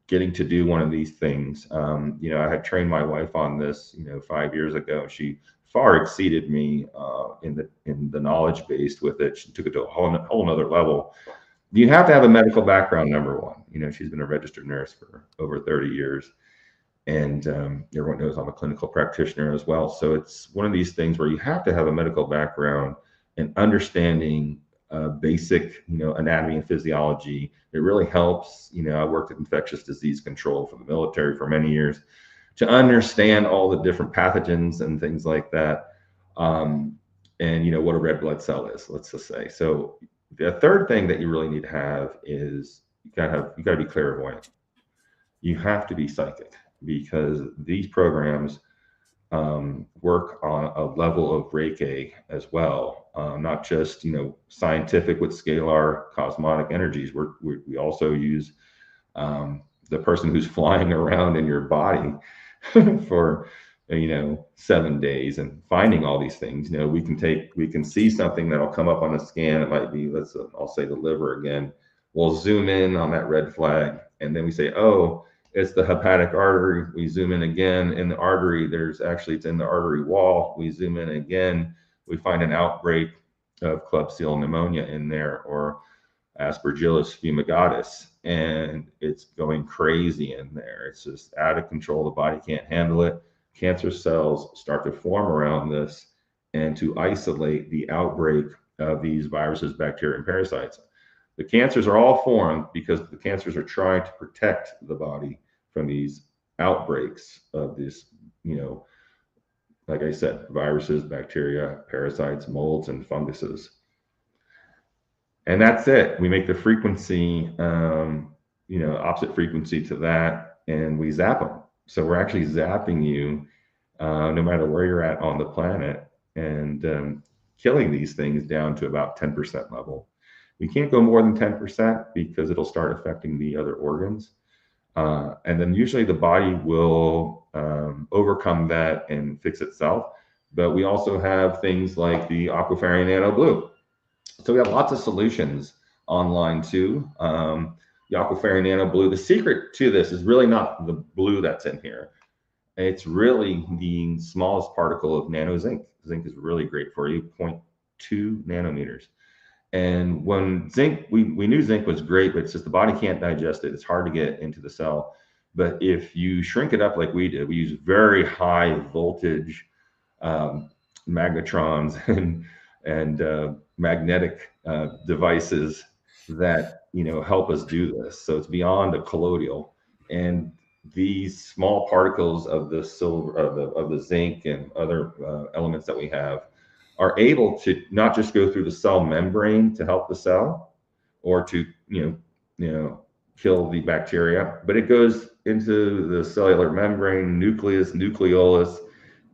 getting to do one of these things, I had trained my wife on this, 5 years ago. She far exceeded me in the knowledge based with it. She took it to a whole nother level. You have to have a medical background, number one. She's been a registered nurse for over 30 years. And everyone knows I'm a clinical practitioner as well. So it's one of these things where you have to have a medical background and understanding basic, anatomy and physiology. It really helps. I worked at infectious disease control for the military for many years to understand all the different pathogens and things like that. And what a red blood cell is, let's just say. So the third thing that you really need to have is you got to be clairvoyant. You have to be psychic, because these programs work on a level of Reiki as well, not just scientific with scalar cosmotic energies. We also use the person who's flying around in your body for 7 days and finding all these things. We can see something that'll come up on a scan. It might be, I'll say the liver again. We'll zoom in on that red flag, and then we say, oh, it's the hepatic artery. We zoom in again. In the artery, it's in the artery wall. We zoom in again. We find an outbreak of Klebsiella pneumonia in there, or Aspergillus fumigatus, and it's going crazy in there. It's just out of control. The body can't handle it. Cancer cells start to form around this, and to isolate the outbreak of these viruses, bacteria, and parasites. The cancers are all formed because the cancers are trying to protect the body from these outbreaks of this, like I said, viruses, bacteria, parasites, molds, and funguses. And that's it. We make the frequency, opposite frequency to that, and we zap them. So we're actually zapping you, no matter where you're at on the planet, and killing these things down to about 10% level. We can't go more than 10% because it'll start affecting the other organs. And then usually the body will overcome that and fix itself. But we also have things like the Aquafarine Nano Blue. So we have lots of solutions online too. The Aquafarine Nano Blue, the secret to this is really not the blue that's in here. It's really the smallest particle of nano zinc. Zinc is really great for you, 0.2 nanometers. And when zinc, we knew zinc was great, but it's just the body can't digest it. It's hard to get into the cell. But if you shrink it up like we did, we use very high voltage magnetrons and magnetic devices that help us do this. So it's beyond a colloidal. And these small particles of the silver, of the zinc and other elements that we have, are able to not just go through the cell membrane to help the cell or to kill the bacteria, but it goes into the cellular membrane, nucleus, nucleolus,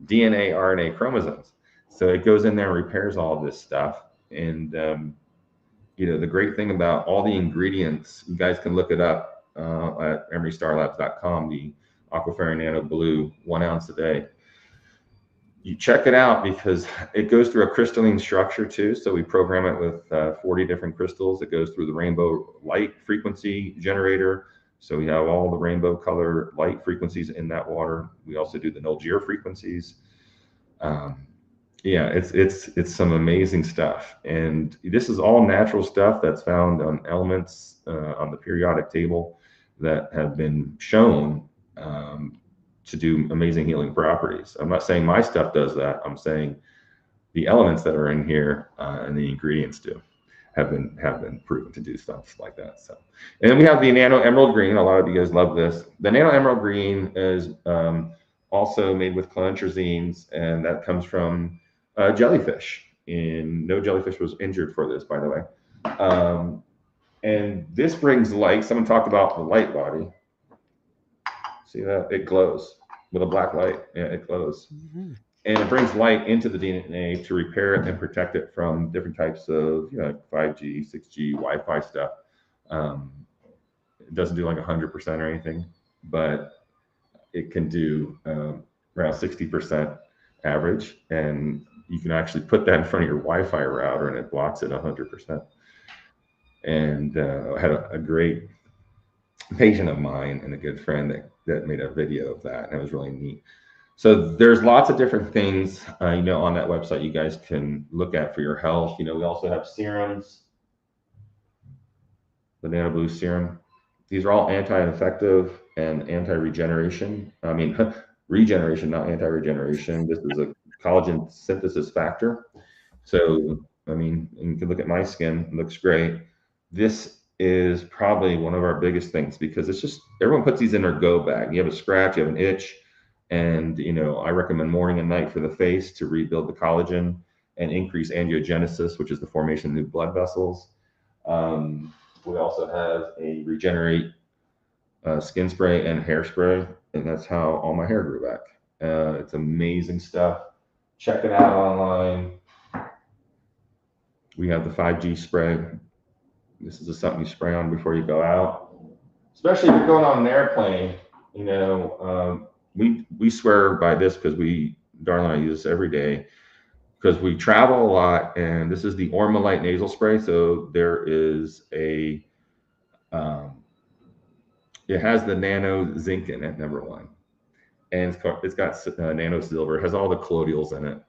DNA, RNA, chromosomes. So it goes in there and repairs all of this stuff. And the great thing about all the ingredients, you guys can look it up at emerystarlabs.com, the Aquafarine Nano Blue, 1 ounce a day. You check it out because it goes through a crystalline structure too. So we program it with 40 different crystals. It goes through the rainbow light frequency generator. So we have all the rainbow color light frequencies in that water. We also do the null geo frequencies. Yeah, it's some amazing stuff, and this is all natural stuff that's found on elements on the periodic table that have been shown um, to do amazing healing properties. I'm not saying my stuff does that. I'm saying the elements that are in here and the ingredients do have been proven to do stuff like that. So, and then we have the nano emerald green. A lot of you guys love this. The nano emerald green is also made with clenchrazines, and that comes from jellyfish. And no jellyfish was injured for this, by the way. Um, and this brings light. Someone talked about the light body. See that? It glows with a black light. Yeah, it glows. Mm-hmm. And it brings light into the DNA to repair it and protect it from different types of 5G, 6G, Wi-Fi stuff. Um, it doesn't do like 100% or anything, but it can do around 60% average, and you can actually put that in front of your Wi-Fi router and it blocks it 100%. And I had a great patient of mine and a good friend that made a video of that, and it was really neat. So there's lots of different things, on that website you guys can look at for your health. We also have serums, the Nano Blue serum. These are all anti-infective and anti-regeneration. I mean, regeneration, not anti-regeneration. This is a collagen synthesis factor. So, I mean, you can look at my skin, it looks great. This is probably one of our biggest things because it's just everyone puts these in their go bag. You have a scratch, you have an itch, and I recommend morning and night for the face to rebuild the collagen and increase angiogenesis, which is the formation of new blood vessels. We also have a regenerate skin spray and hairspray, and that's how all my hair grew back. It's amazing stuff. Check it out online. We have the 5G spray. This is something you spray on before you go out, especially if you're going on an airplane. We swear by this because Darla and I use this every day because we travel a lot, and this is the Ormalite nasal spray. So there is it has the nano zinc in it, number one, and it's got nano silver. It has all the colloidals in it.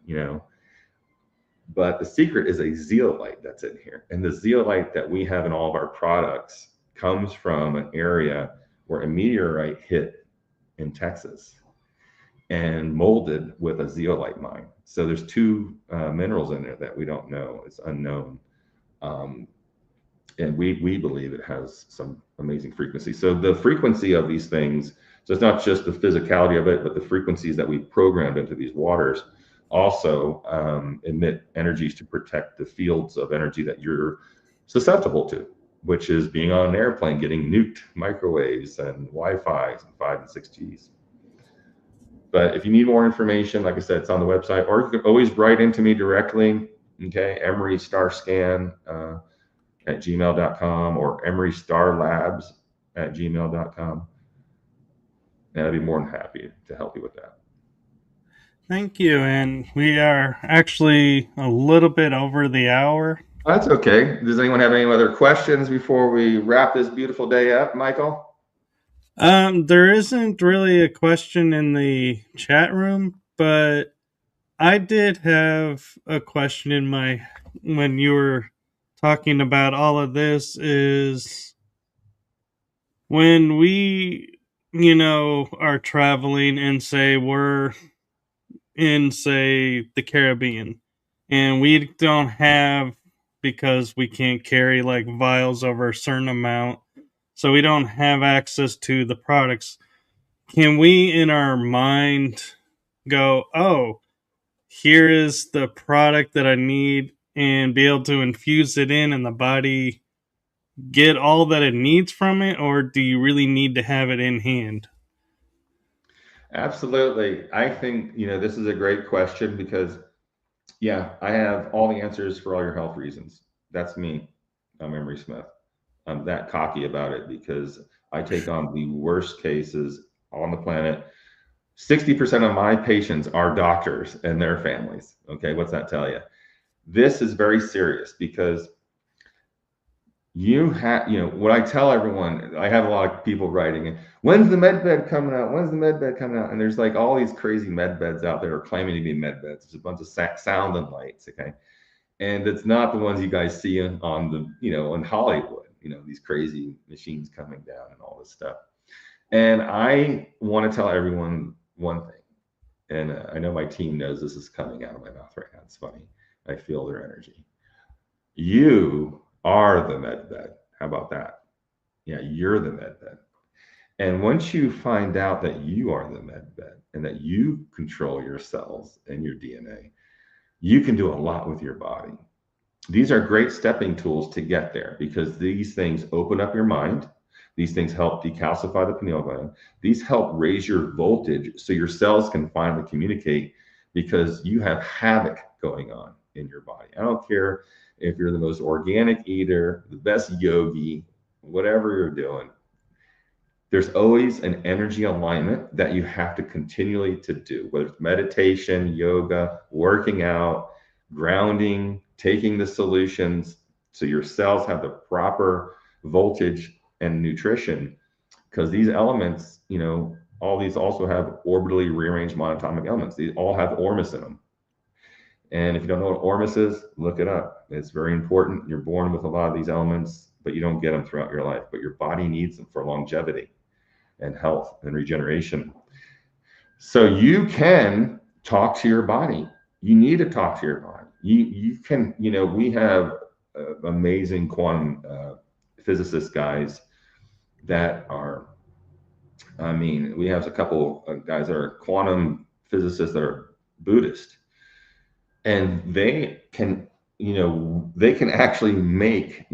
But the secret is a zeolite that's in here, and the zeolite that we have in all of our products comes from an area where a meteorite hit in Texas and molded with a zeolite mine. So there's two minerals in there that we don't know. It's unknown. And we believe it has some amazing frequency. So the frequency of these things, so it's not just the physicality of it, but the frequencies that we programmed into these waters also emit energies to protect the fields of energy that you're susceptible to, which is being on an airplane, getting nuked, microwaves and Wi-Fi and 5 and 6Gs. But if you need more information, like I said, it's on the website, or you can always write into me directly. Okay, Emery Star Scan at gmail.com or Emery Star Labs at gmail.com. And I'd be more than happy to help you with that. Thank you. And we are actually a little bit over the hour. That's okay. Does anyone have any other questions before we wrap this beautiful day up, Michael? There isn't really a question in the chat room, but I did have a question in when you were talking about all of this is when we, are traveling and say we're in, say, the Caribbean and we don't have, because we can't carry like vials over a certain amount, so we don't have access to the products. Can we in our mind go, oh, here is the product that I need, and be able to infuse it in and the body get all that it needs from it? Or do you really need to have it in hand? Absolutely. I think, this is a great question because, yeah, I have all the answers for all your health reasons. That's me. I'm Emery Smith. I'm that cocky about it because I take on the worst cases on the planet. 60% of my patients are doctors and their families. Okay, what's that tell you? This is very serious because what I tell everyone, I have a lot of people writing, when's the med bed coming out? When's the med bed coming out? And there's like all these crazy med beds out there are claiming to be med beds. There's a bunch of sound and lights, okay? And it's not the ones you guys see on the, in Hollywood, these crazy machines coming down and all this stuff. And I want to tell everyone one thing, and I know my team knows this is coming out of my mouth right now. It's funny. I feel their energy. You are the med bed. How about that? Yeah, you're the med bed. And once you find out that you are the med bed and that you control your cells and your DNA, you can do a lot with your body. These are great stepping tools to get there because these things open up your mind. These things help decalcify the pineal gland. These help raise your voltage so your cells can finally communicate because you have havoc going on in your body. I don't care if you're the most organic eater, the best yogi, whatever you're doing. There's always an energy alignment that you have to continually to do, whether it's meditation, yoga, working out, grounding, taking the solutions so your cells have the proper voltage and nutrition. Because these elements, all these also have orbitally rearranged monatomic elements. These all have ormus in them. And if you don't know what ormus is, look it up. It's very important. You're born with a lot of these elements, but you don't get them throughout your life. But your body needs them for longevity and health and regeneration. So you can talk to your body. You need to talk to your body. You can, we have amazing quantum physicist guys that are, we have a couple of guys that are quantum physicists that are Buddhist, and they can, they can actually make,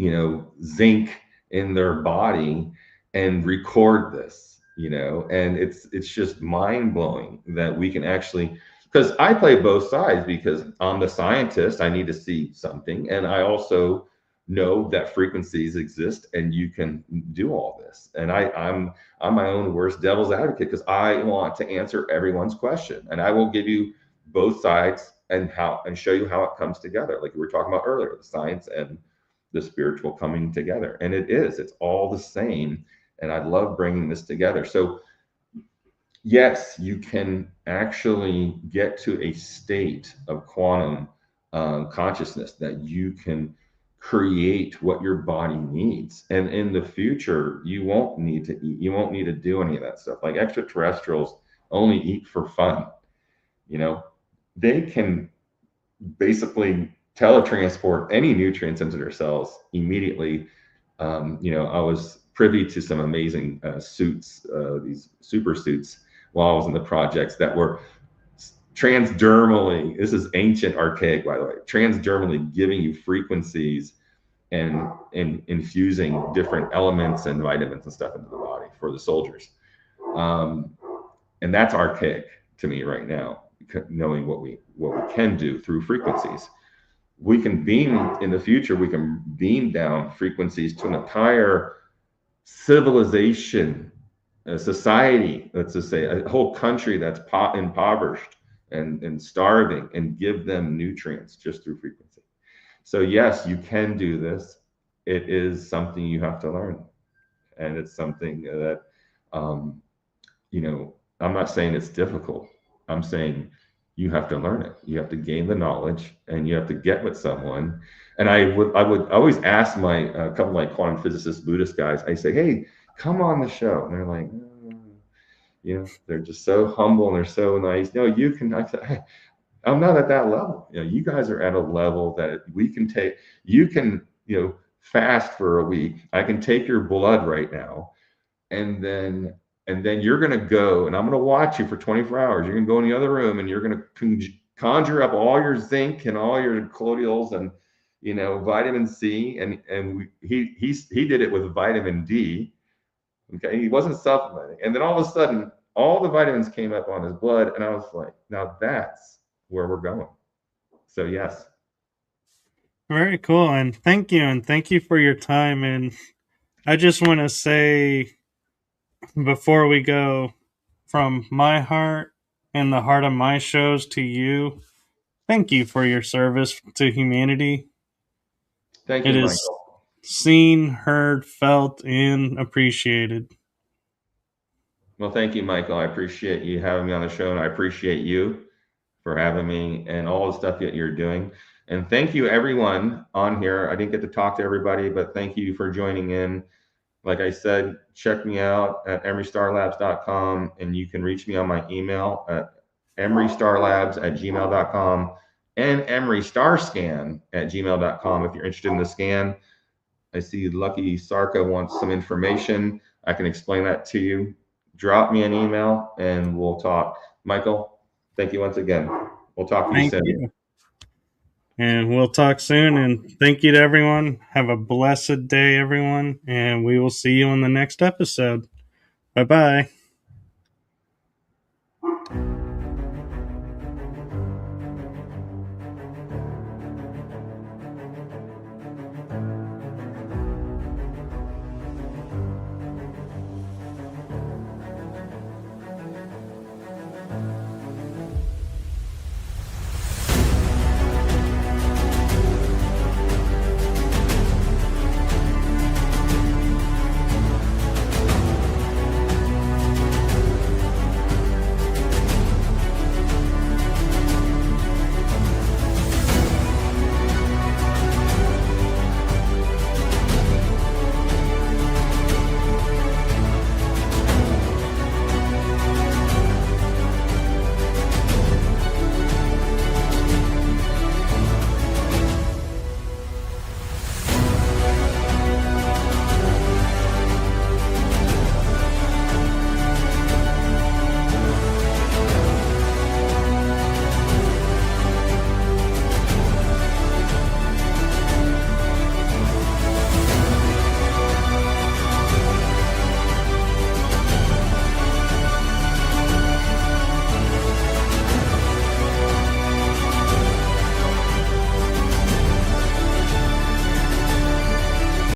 zinc in their body and record this, and it's just mind blowing that we can actually, because I play both sides because I'm the scientist, I need to see something, and I also know that frequencies exist and you can do all this. And I'm my own worst devil's advocate because I want to answer everyone's question, and I will give you both sides and show you how it comes together, like we were talking about earlier, the science and the spiritual coming together. And it's all the same, and I love bringing this together. So yes, you can actually get to a state of quantum consciousness that you can create what your body needs. And in the future, you won't need to eat, you won't need to do any of that stuff. Like extraterrestrials only eat for fun. They can basically teletransport any nutrients into their cells immediately. I was privy to some amazing suits, these super suits, while I was in the projects that were transdermally, this is ancient, archaic, by the way, transdermally giving you frequencies and infusing different elements and vitamins and stuff into the body for the soldiers. And that's archaic to me right now, knowing what we can do through frequencies. We can beam in the future, we can beam down frequencies to an entire civilization, a society, let's just say a whole country that's impoverished and starving, and give them nutrients just through frequency. So yes, you can do this. It is something you have to learn, and it's something that I'm not saying it's difficult. I'm saying you have to learn it. You have to gain the knowledge, and you have to get with someone. And I would always ask my couple of my quantum physicists, Buddhist guys. I say, "Hey, come on the show," and they're like, they're just so humble and they're so nice. No, you can. I said, hey, I'm not at that level. You guys are at a level that we can take. You can, fast for a week. I can take your blood right now, and then you're going to go, and I'm going to watch you for 24 hours. You're going to go in the other room, and you're going to conjure up all your zinc and all your colloidals and vitamin C, and he did it with vitamin D. Okay, he wasn't supplementing, and then all of a sudden, all the vitamins came up on his blood, and I was like, now that's where we're going. So yes. Very cool, and thank you for your time. And I just want to say before we go, from my heart and the heart of my shows to you, thank you for your service to humanity. Thank It you, is Michael. seen, heard, felt, and appreciated. Well, thank you, Michael. I appreciate you having me on the show, and I appreciate you for having me and all the stuff that you're doing. And thank you, everyone on here. I didn't get to talk to everybody, but thank you for joining in. Like I said, check me out at emerystarlabs.com, and you can reach me on my email at emerystarlabs@gmail.com and emerystarscan@gmail.com if you're interested in the scan. I see Lucky Sarka wants some information. I can explain that to you. Drop me an email and we'll talk. Michael, thank you once again. We'll talk to you Thank soon. you. And we'll talk soon. And thank you to everyone. Have a blessed day, everyone. And we will see you on the next episode. Bye bye.